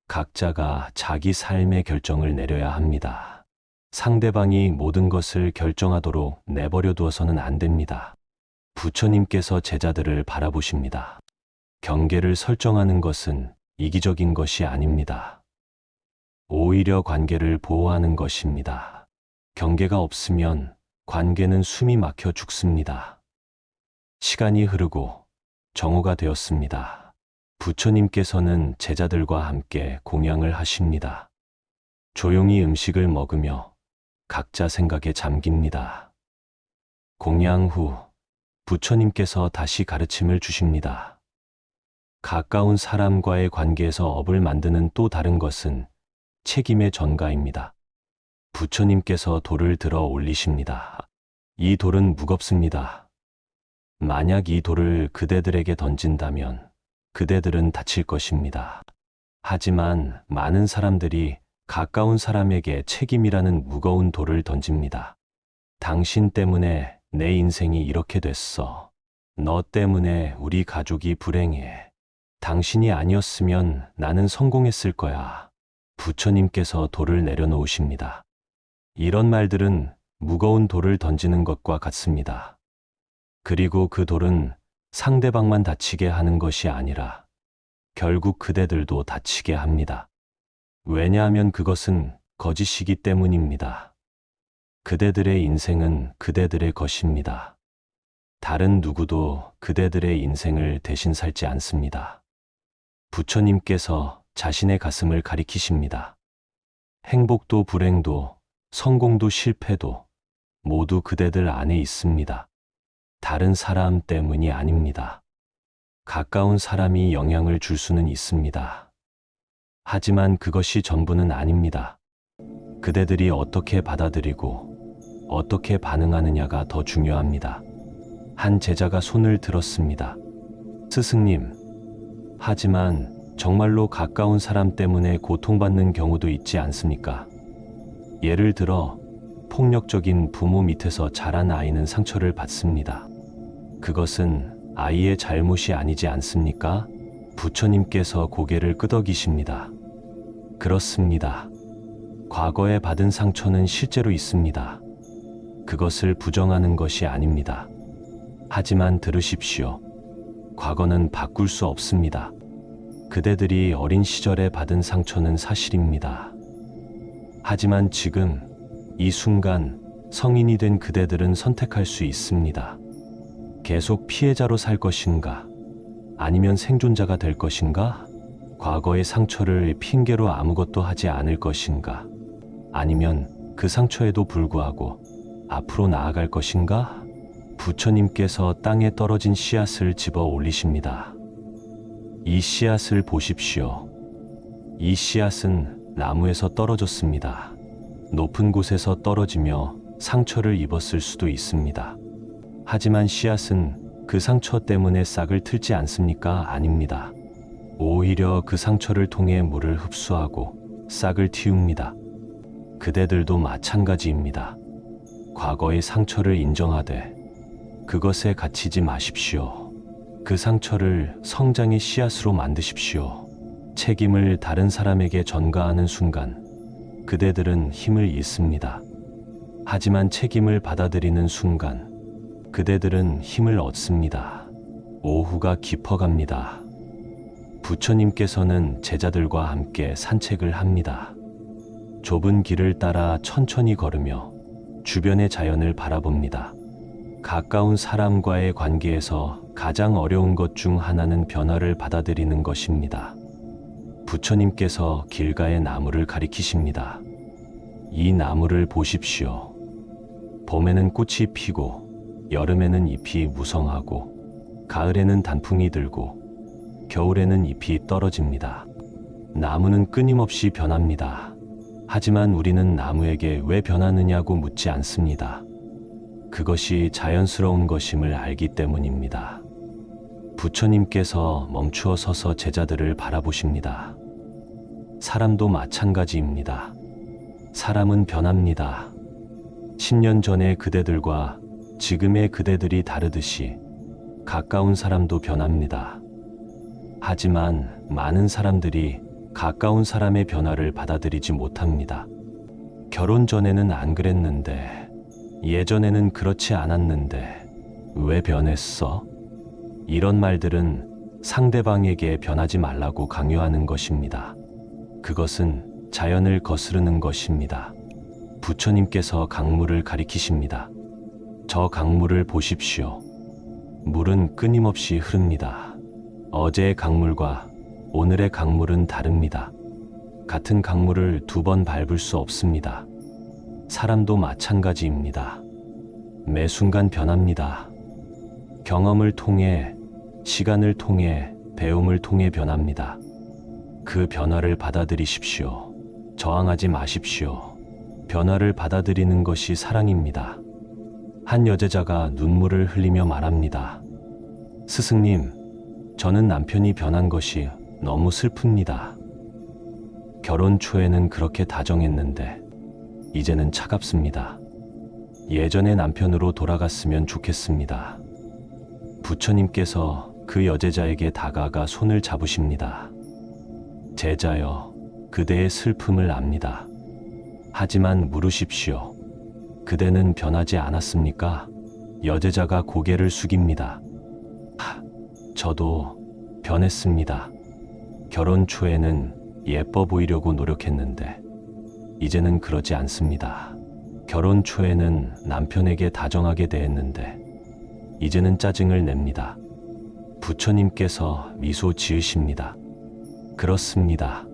각자가 자기 삶의 결정을 내려야 합니다. 상대방이 모든 것을 결정하도록 내버려 두어서는 안 됩니다. 부처님께서 제자들을 바라보십니다. 경계를 설정하는 것은 이기적인 것이 아닙니다. 오히려 관계를 보호하는 것입니다. 경계가 없으면 관계는 숨이 막혀 죽습니다. 시간이 흐르고 정오가 되었습니다. 부처님께서는 제자들과 함께 공양을 하십니다. 조용히 음식을 먹으며 각자 생각에 잠깁니다. 공양 후 부처님께서 다시 가르침을 주십니다. 가까운 사람과의 관계에서 업을 만드는 또 다른 것은 책임의 전가입니다. 부처님께서 돌을 들어 올리십니다. 이 돌은 무겁습니다. 만약 이 돌을 그대들에게 던진다면 그대들은 다칠 것입니다. 하지만 많은 사람들이 가까운 사람에게 책임이라는 무거운 돌을 던집니다. 당신 때문에 내 인생이 이렇게 됐어. 너 때문에 우리 가족이 불행해. 당신이 아니었으면 나는 성공했을 거야. 부처님께서 돌을 내려놓으십니다. 이런 말들은 무거운 돌을 던지는 것과 같습니다. 그리고 그 돌은 상대방만 다치게 하는 것이 아니라 결국 그대들도 다치게 합니다. 왜냐하면 그것은 거짓이기 때문입니다. 그대들의 인생은 그대들의 것입니다. 다른 누구도 그대들의 인생을 대신 살지 않습니다. 부처님께서 자신의 가슴을 가리키십니다. 행복도 불행도 성공도 실패도 모두 그대들 안에 있습니다. 다른 사람 때문이 아닙니다. 가까운 사람이 영향을 줄 수는 있습니다. 하지만 그것이 전부는 아닙니다. 그대들이 어떻게 받아들이고 어떻게 반응하느냐가 더 중요합니다. 한 제자가 손을 들었습니다. 스승님, 하지만 정말로 가까운 사람 때문에 고통받는 경우도 있지 않습니까? 예를 들어 폭력적인 부모 밑에서 자란 아이는 상처를 받습니다. 그것은 아이의 잘못이 아니지 않습니까? 부처님께서 고개를 끄덕이십니다. 그렇습니다. 과거에 받은 상처는 실제로 있습니다. 그것을 부정하는 것이 아닙니다. 하지만 들으십시오. 과거는 바꿀 수 없습니다. 그대들이 어린 시절에 받은 상처는 사실입니다. 하지만 지금 이 순간 성인이 된 그대들은 선택할 수 있습니다. 계속 피해자로 살 것인가? 아니면 생존자가 될 것인가? 과거의 상처를 핑계로 아무것도 하지 않을 것인가? 아니면 그 상처에도 불구하고 앞으로 나아갈 것인가? 부처님께서 땅에 떨어진 씨앗을 집어 올리십니다. 이 씨앗을 보십시오. 이 씨앗은 나무에서 떨어졌습니다. 높은 곳에서 떨어지며 상처를 입었을 수도 있습니다. 하지만 씨앗은 그 상처 때문에 싹을 틀지 않습니까? 아닙니다. 오히려 그 상처를 통해 물을 흡수하고 싹을 틔웁니다. 그대들도 마찬가지입니다. 과거의 상처를 인정하되 그것에 갇히지 마십시오. 그 상처를 성장의 씨앗으로 만드십시오. 책임을 다른 사람에게 전가하는 순간 그대들은 힘을 잃습니다. 하지만 책임을 받아들이는 순간 그대들은 힘을 얻습니다. 오후가 깊어갑니다. 부처님께서는 제자들과 함께 산책을 합니다. 좁은 길을 따라 천천히 걸으며 주변의 자연을 바라봅니다. 가까운 사람과의 관계에서 가장 어려운 것 중 하나는 변화를 받아들이는 것입니다. 부처님께서 길가의 나무를 가리키십니다. 이 나무를 보십시오. 봄에는 꽃이 피고 여름에는 잎이 무성하고 가을에는 단풍이 들고 겨울에는 잎이 떨어집니다. 나무는 끊임없이 변합니다. 하지만 우리는 나무에게 왜 변하느냐고 묻지 않습니다. 그것이 자연스러운 것임을 알기 때문입니다. 부처님께서 멈추어 서서 제자들을 바라보십니다. 사람도 마찬가지입니다. 사람은 변합니다. 10년 전의 그대들과 지금의 그대들이 다르듯이 가까운 사람도 변합니다. 하지만 많은 사람들이 가까운 사람의 변화를 받아들이지 못합니다. 결혼 전에는 안 그랬는데, 예전에는 그렇지 않았는데, 왜 변했어? 이런 말들은 상대방에게 변하지 말라고 강요하는 것입니다. 그것은 자연을 거스르는 것입니다. 부처님께서 강물을 가리키십니다. 저 강물을 보십시오. 물은 끊임없이 흐릅니다. 어제의 강물과 오늘의 강물은 다릅니다. 같은 강물을 2번 밟을 수 없습니다. 사람도 마찬가지입니다. 매 순간 변합니다. 경험을 통해, 시간을 통해, 배움을 통해 변합니다. 그 변화를 받아들이십시오. 저항하지 마십시오. 변화를 받아들이는 것이 사랑입니다. 한 여제자가 눈물을 흘리며 말합니다. 스승님, 저는 남편이 변한 것이 너무 슬픕니다. 결혼 초에는 그렇게 다정했는데 이제는 차갑습니다. 예전의 남편으로 돌아갔으면 좋겠습니다. 부처님께서 그 여제자에게 다가가 손을 잡으십니다. 제자여, 그대의 슬픔을 압니다. 하지만 물으십시오. 그대는 변하지 않았습니까? 여제자가 고개를 숙입니다. 저도 변했습니다. 결혼 초에는 예뻐 보이려고 노력했는데 이제는 그러지 않습니다. 결혼 초에는 남편에게 다정하게 대했는데 이제는 짜증을 냅니다. 부처님께서 미소 지으십니다. 그렇습니다.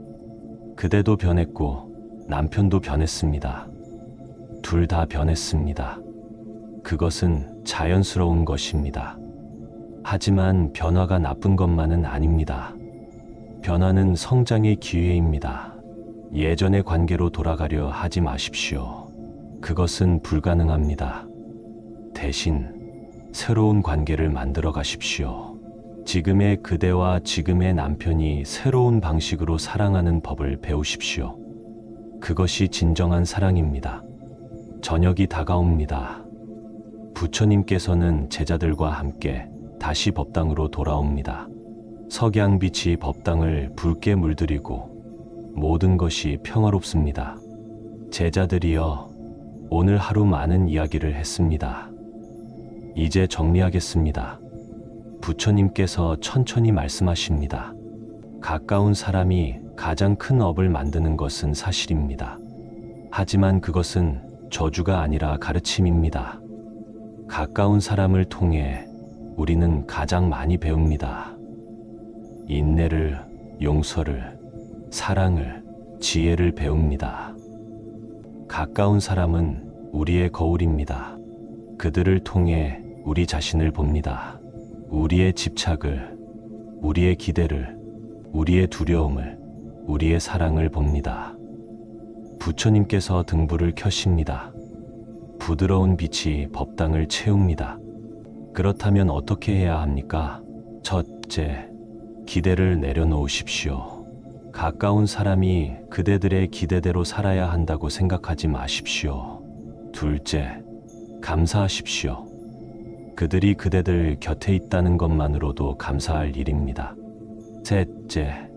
그대도 변했고 남편도 변했습니다. 둘 다 변했습니다. 그것은 자연스러운 것입니다. 하지만 변화가 나쁜 것만은 아닙니다. 변화는 성장의 기회입니다. 예전의 관계로 돌아가려 하지 마십시오. 그것은 불가능합니다. 대신 새로운 관계를 만들어 가십시오. 지금의 그대와 지금의 남편이 새로운 방식으로 사랑하는 법을 배우십시오. 그것이 진정한 사랑입니다. 저녁이 다가옵니다. 부처님께서는 제자들과 함께 다시 법당으로 돌아옵니다. 석양빛이 법당을 붉게 물들이고 모든 것이 평화롭습니다. 제자들이여, 오늘 하루 많은 이야기를 했습니다. 이제 정리하겠습니다. 부처님께서 천천히 말씀하십니다. 가까운 사람이 가장 큰 업을 만드는 것은 사실입니다. 하지만 그것은 저주가 아니라 가르침입니다. 가까운 사람을 통해 우리는 가장 많이 배웁니다. 인내를, 용서를, 사랑을, 지혜를 배웁니다. 가까운 사람은 우리의 거울입니다. 그들을 통해 우리 자신을 봅니다. 우리의 집착을, 우리의 기대를, 우리의 두려움을, 우리의 사랑을 봅니다. 부처님께서 등불을 켜십니다. 부드러운 빛이 법당을 채웁니다. 그렇다면 어떻게 해야 합니까? 첫째, 기대를 내려놓으십시오. 가까운 사람이 그대들의 기대대로 살아야 한다고 생각하지 마십시오. 둘째, 감사하십시오. 그들이 그대들 곁에 있다는 것만으로도 감사할 일입니다. 셋째,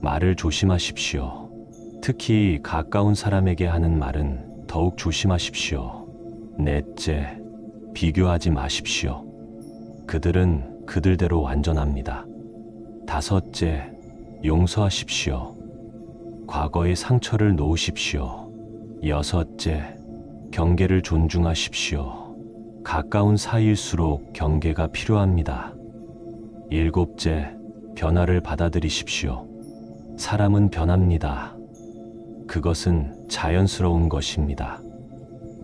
말을 조심하십시오. 특히 가까운 사람에게 하는 말은 더욱 조심하십시오. 넷째, 비교하지 마십시오. 그들은 그들대로 완전합니다. 다섯째, 용서하십시오. 과거의 상처를 놓으십시오. 여섯째, 경계를 존중하십시오. 가까운 사이일수록 경계가 필요합니다. 일곱째, 변화를 받아들이십시오. 사람은 변합니다. 그것은 자연스러운 것입니다.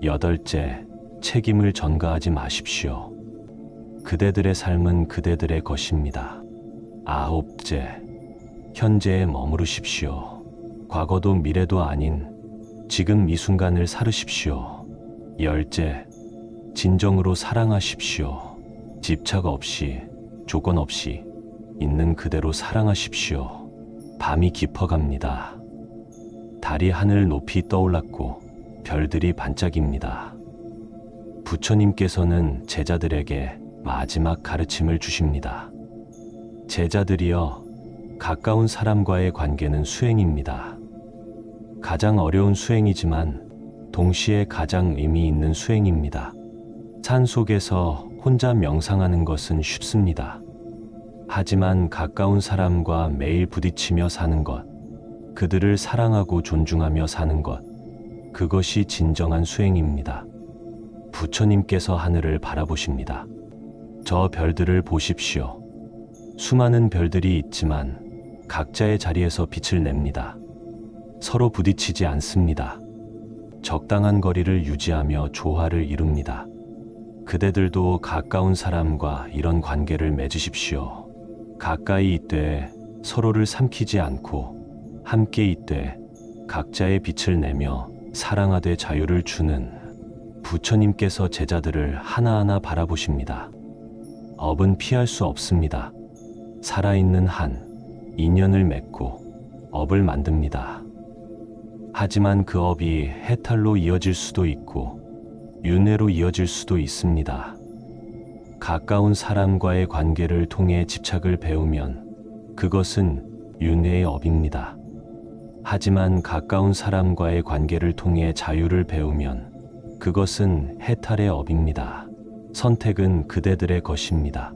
여덟째, 책임을 전가하지 마십시오. 그대들의 삶은 그대들의 것입니다. 아홉째, 현재에 머무르십시오. 과거도 미래도 아닌 지금 이 순간을 살으십시오. 열째, 진정으로 사랑하십시오. 집착 없이, 조건 없이 있는 그대로 사랑하십시오. 밤이 깊어갑니다. 달이 하늘 높이 떠올랐고 별들이 반짝입니다. 부처님께서는 제자들에게 마지막 가르침을 주십니다. 제자들이여, 가까운 사람과의 관계는 수행입니다. 가장 어려운 수행이지만 동시에 가장 의미 있는 수행입니다. 산 속에서 혼자 명상하는 것은 쉽습니다. 하지만 가까운 사람과 매일 부딪히며 사는 것, 그들을 사랑하고 존중하며 사는 것, 그것이 진정한 수행입니다. 부처님께서 하늘을 바라보십니다. 저 별들을 보십시오. 수많은 별들이 있지만 각자의 자리에서 빛을 냅니다. 서로 부딪히지 않습니다. 적당한 거리를 유지하며 조화를 이룹니다. 그대들도 가까운 사람과 이런 관계를 맺으십시오. 가까이 있되 서로를 삼키지 않고 함께 있되 각자의 빛을 내며 사랑하되 자유를 주는 부처님께서 제자들을 하나하나 바라보십니다. 업은 피할 수 없습니다. 살아있는 한 인연을 맺고 업을 만듭니다. 하지만 그 업이 해탈로 이어질 수도 있고 윤회로 이어질 수도 있습니다. 가까운 사람과의 관계를 통해 집착을 배우면 그것은 윤회의 업입니다. 하지만 가까운 사람과의 관계를 통해 자유를 배우면 그것은 해탈의 업입니다. 선택은 그대들의 것입니다.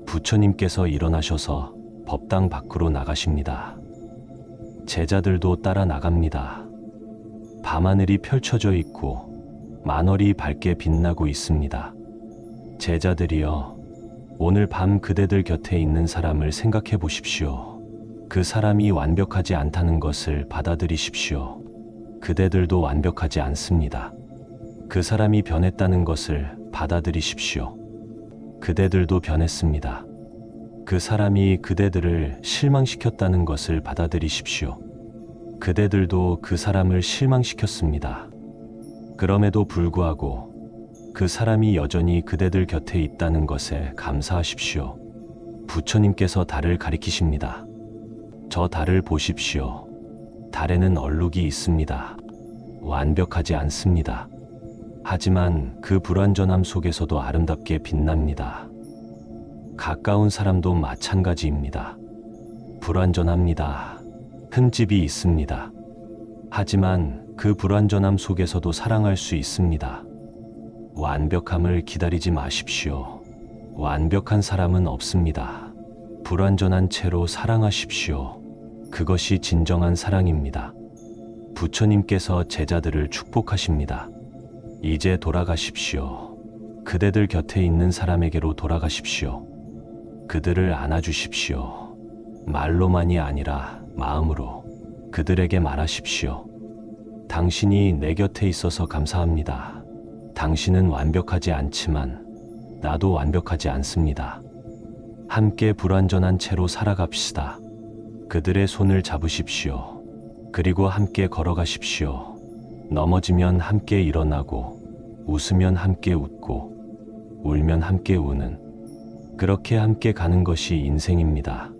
부처님께서 일어나셔서 법당 밖으로 나가십니다. 제자들도 따라 나갑니다. 밤하늘이 펼쳐져 있고 만월이 밝게 빛나고 있습니다. 제자들이여, 오늘 밤 그대들 곁에 있는 사람을 생각해 보십시오. 그 사람이 완벽하지 않다는 것을 받아들이십시오. 그대들도 완벽하지 않습니다. 그 사람이 변했다는 것을 받아들이십시오. 그대들도 변했습니다. 그 사람이 그대들을 실망시켰다는 것을 받아들이십시오. 그대들도 그 사람을 실망시켰습니다. 그럼에도 불구하고 그 사람이 여전히 그대들 곁에 있다는 것에 감사하십시오. 부처님께서 달을 가리키십니다. 저 달을 보십시오. 달에는 얼룩이 있습니다. 완벽하지 않습니다. 하지만 그 불완전함 속에서도 아름답게 빛납니다. 가까운 사람도 마찬가지입니다. 불완전합니다. 흠집이 있습니다. 하지만 그 불완전함 속에서도 사랑할 수 있습니다. 완벽함을 기다리지 마십시오. 완벽한 사람은 없습니다. 불완전한 채로 사랑하십시오. 그것이 진정한 사랑입니다. 부처님께서 제자들을 축복하십니다. 이제 돌아가십시오. 그대들 곁에 있는 사람에게로 돌아가십시오. 그들을 안아주십시오. 말로만이 아니라 마음으로 그들에게 말하십시오. 당신이 내 곁에 있어서 감사합니다. 당신은 완벽하지 않지만 나도 완벽하지 않습니다. 함께 불완전한 채로 살아갑시다. 그들의 손을 잡으십시오. 그리고 함께 걸어가십시오. 넘어지면 함께 일어나고, 웃으면 함께 웃고, 울면 함께 우는, 그렇게 함께 가는 것이 인생입니다.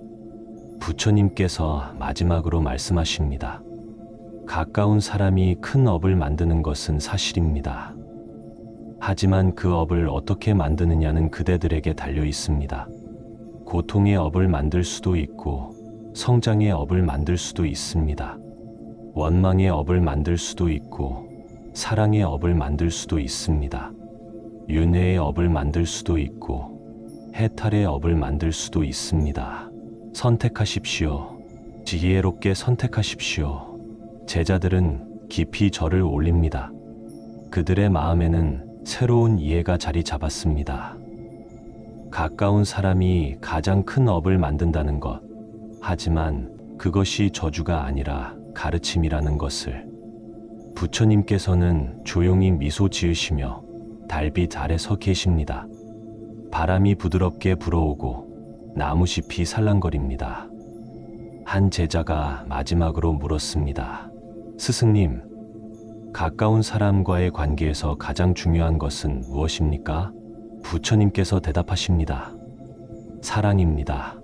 부처님께서 마지막으로 말씀하십니다. 가까운 사람이 큰 업을 만드는 것은 사실입니다. 하지만 그 업을 어떻게 만드느냐는 그대들에게 달려 있습니다. 고통의 업을 만들 수도 있고, 성장의 업을 만들 수도 있습니다. 원망의 업을 만들 수도 있고, 사랑의 업을 만들 수도 있습니다. 윤회의 업을 만들 수도 있고, 해탈의 업을 만들 수도 있습니다. 선택하십시오. 지혜롭게 선택하십시오. 제자들은 깊이 절을 올립니다. 그들의 마음에는 새로운 이해가 자리 잡았습니다. 가까운 사람이 가장 큰 업을 만든다는 것, 하지만 그것이 저주가 아니라 가르침이라는 것을 부처님께서는 조용히 미소 지으시며 달빛 아래 서 계십니다. 바람이 부드럽게 불어오고 나무잎이 살랑거립니다. 한 제자가 마지막으로 물었습니다. 스승님, 가까운 사람과의 관계에서 가장 중요한 것은 무엇입니까? 부처님께서 대답하십니다. 사랑입니다.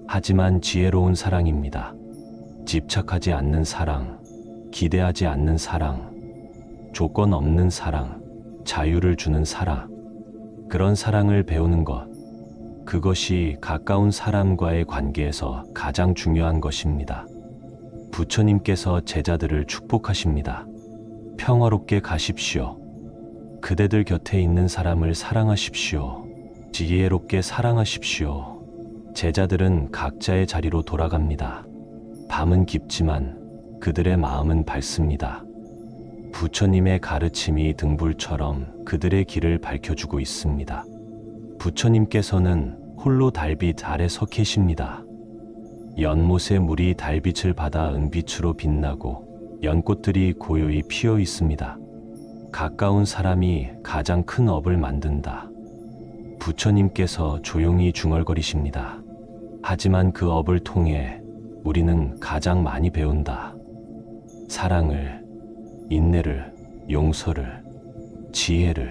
하지만 지혜로운 사랑입니다. 집착하지 않는 사랑, 기대하지 않는 사랑, 조건 없는 사랑, 자유를 주는 사랑, 그런 사랑을 배우는 것, 그것이 가까운 사람과의 관계에서 가장 중요한 것입니다. 부처님께서 제자들을 축복하십니다. 평화롭게 가십시오. 그대들 곁에 있는 사람을 사랑하십시오. 지혜롭게 사랑하십시오. 제자들은 각자의 자리로 돌아갑니다. 밤은 깊지만 그들의 마음은 밝습니다. 부처님의 가르침이 등불처럼 그들의 길을 밝혀주고 있습니다. 부처님께서는 홀로 달빛 아래 서 계십니다. 연못의 물이 달빛을 받아 은빛으로 빛나고 연꽃들이 고요히 피어 있습니다. 가까운 사람이 가장 큰 업을 만든다. 부처님께서 조용히 중얼거리십니다. 하지만 그 업을 통해 우리는 가장 많이 배운다. 사랑을, 인내를, 용서를, 지혜를,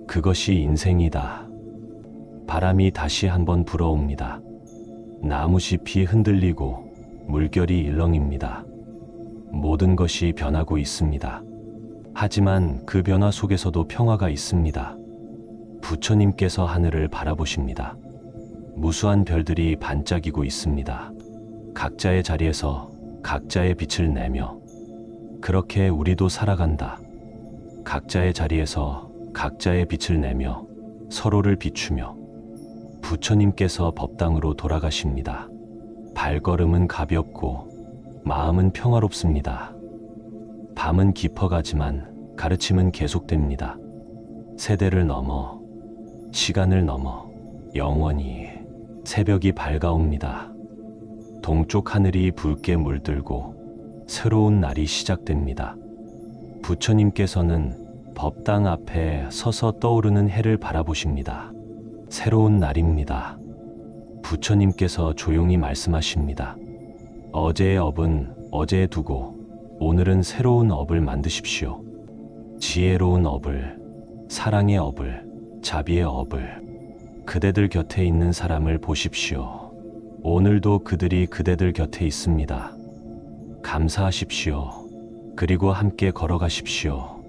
그것이 인생이다. 바람이 다시 한번 불어옵니다. 나무잎이 흔들리고 물결이 일렁입니다. 모든 것이 변하고 있습니다. 하지만 그 변화 속에서도 평화가 있습니다. 부처님께서 하늘을 바라보십니다. 무수한 별들이 반짝이고 있습니다. 각자의 자리에서 각자의 빛을 내며 그렇게 우리도 살아간다. 각자의 자리에서 각자의 빛을 내며 서로를 비추며 부처님께서 법당으로 돌아가십니다. 발걸음은 가볍고 마음은 평화롭습니다. 밤은 깊어가지만 가르침은 계속됩니다. 세대를 넘어 시간을 넘어 영원히 새벽이 밝아옵니다. 동쪽 하늘이 붉게 물들고 새로운 날이 시작됩니다. 부처님께서는 법당 앞에 서서 떠오르는 해를 바라보십니다. 새로운 날입니다. 부처님께서 조용히 말씀하십니다. 어제의 업은 어제에 두고 오늘은 새로운 업을 만드십시오. 지혜로운 업을, 사랑의 업을, 자비의 업을. 그대들 곁에 있는 사람을 보십시오. 오늘도 그들이 그대들 곁에 있습니다. 감사하십시오. 그리고 함께 걸어가십시오.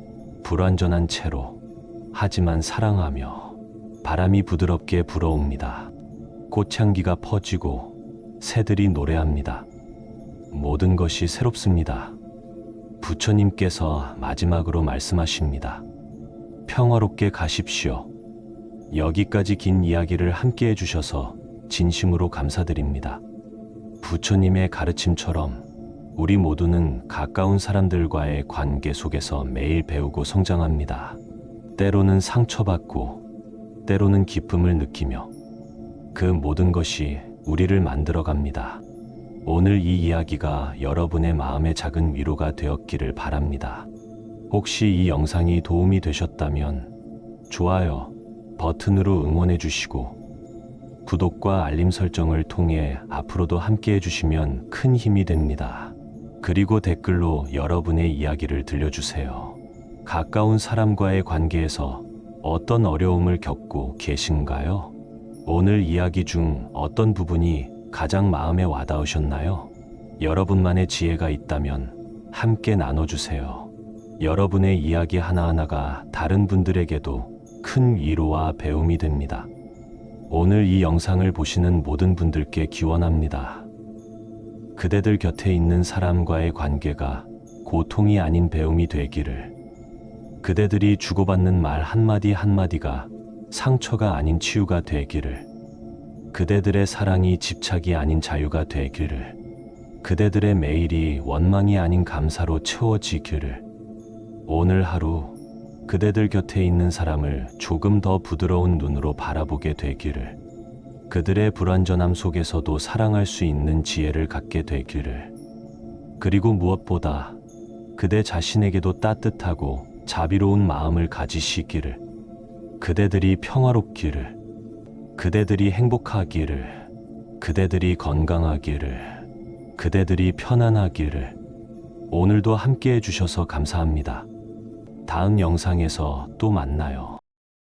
불완전한 채로, 하지만 사랑하며 바람이 부드럽게 불어옵니다. 꽃향기가 퍼지고 새들이 노래합니다. 모든 것이 새롭습니다. 부처님께서 마지막으로 말씀하십니다. 평화롭게 가십시오. 여기까지 긴 이야기를 함께 해주셔서 진심으로 감사드립니다. 부처님의 가르침처럼 우리 모두는 가까운 사람들과의 관계 속에서 매일 배우고 성장합니다. 때로는 상처받고 때로는 기쁨을 느끼며 그 모든 것이 우리를 만들어갑니다. 오늘 이 이야기가 여러분의 마음의 작은 위로가 되었기를 바랍니다. 혹시 이 영상이 도움이 되셨다면 좋아요 버튼으로 응원해 주시고 구독과 알림 설정을 통해 앞으로도 함께 해주시면 큰 힘이 됩니다. 그리고 댓글로 여러분의 이야기를 들려주세요. 가까운 사람과의 관계에서 어떤 어려움을 겪고 계신가요? 오늘 이야기 중 어떤 부분이 가장 마음에 와닿으셨나요? 여러분만의 지혜가 있다면 함께 나눠주세요. 여러분의 이야기 하나하나가 다른 분들에게도 큰 위로와 배움이 됩니다. 오늘 이 영상을 보시는 모든 분들께 기원합니다. 그대들 곁에 있는 사람과의 관계가 고통이 아닌 배움이 되기를, 그대들이 주고받는 말 한마디 한마디가 상처가 아닌 치유가 되기를, 그대들의 사랑이 집착이 아닌 자유가 되기를, 그대들의 매일이 원망이 아닌 감사로 채워지기를, 오늘 하루 그대들 곁에 있는 사람을 조금 더 부드러운 눈으로 바라보게 되기를, 그들의 불완전함 속에서도 사랑할 수 있는 지혜를 갖게 되기를, 그리고 무엇보다 그대 자신에게도 따뜻하고 자비로운 마음을 가지시기를, 그대들이 평화롭기를, 그대들이 행복하기를, 그대들이 건강하기를, 그대들이 편안하기를. 오늘도 함께 해주셔서 감사합니다. 다음 영상에서 또 만나요.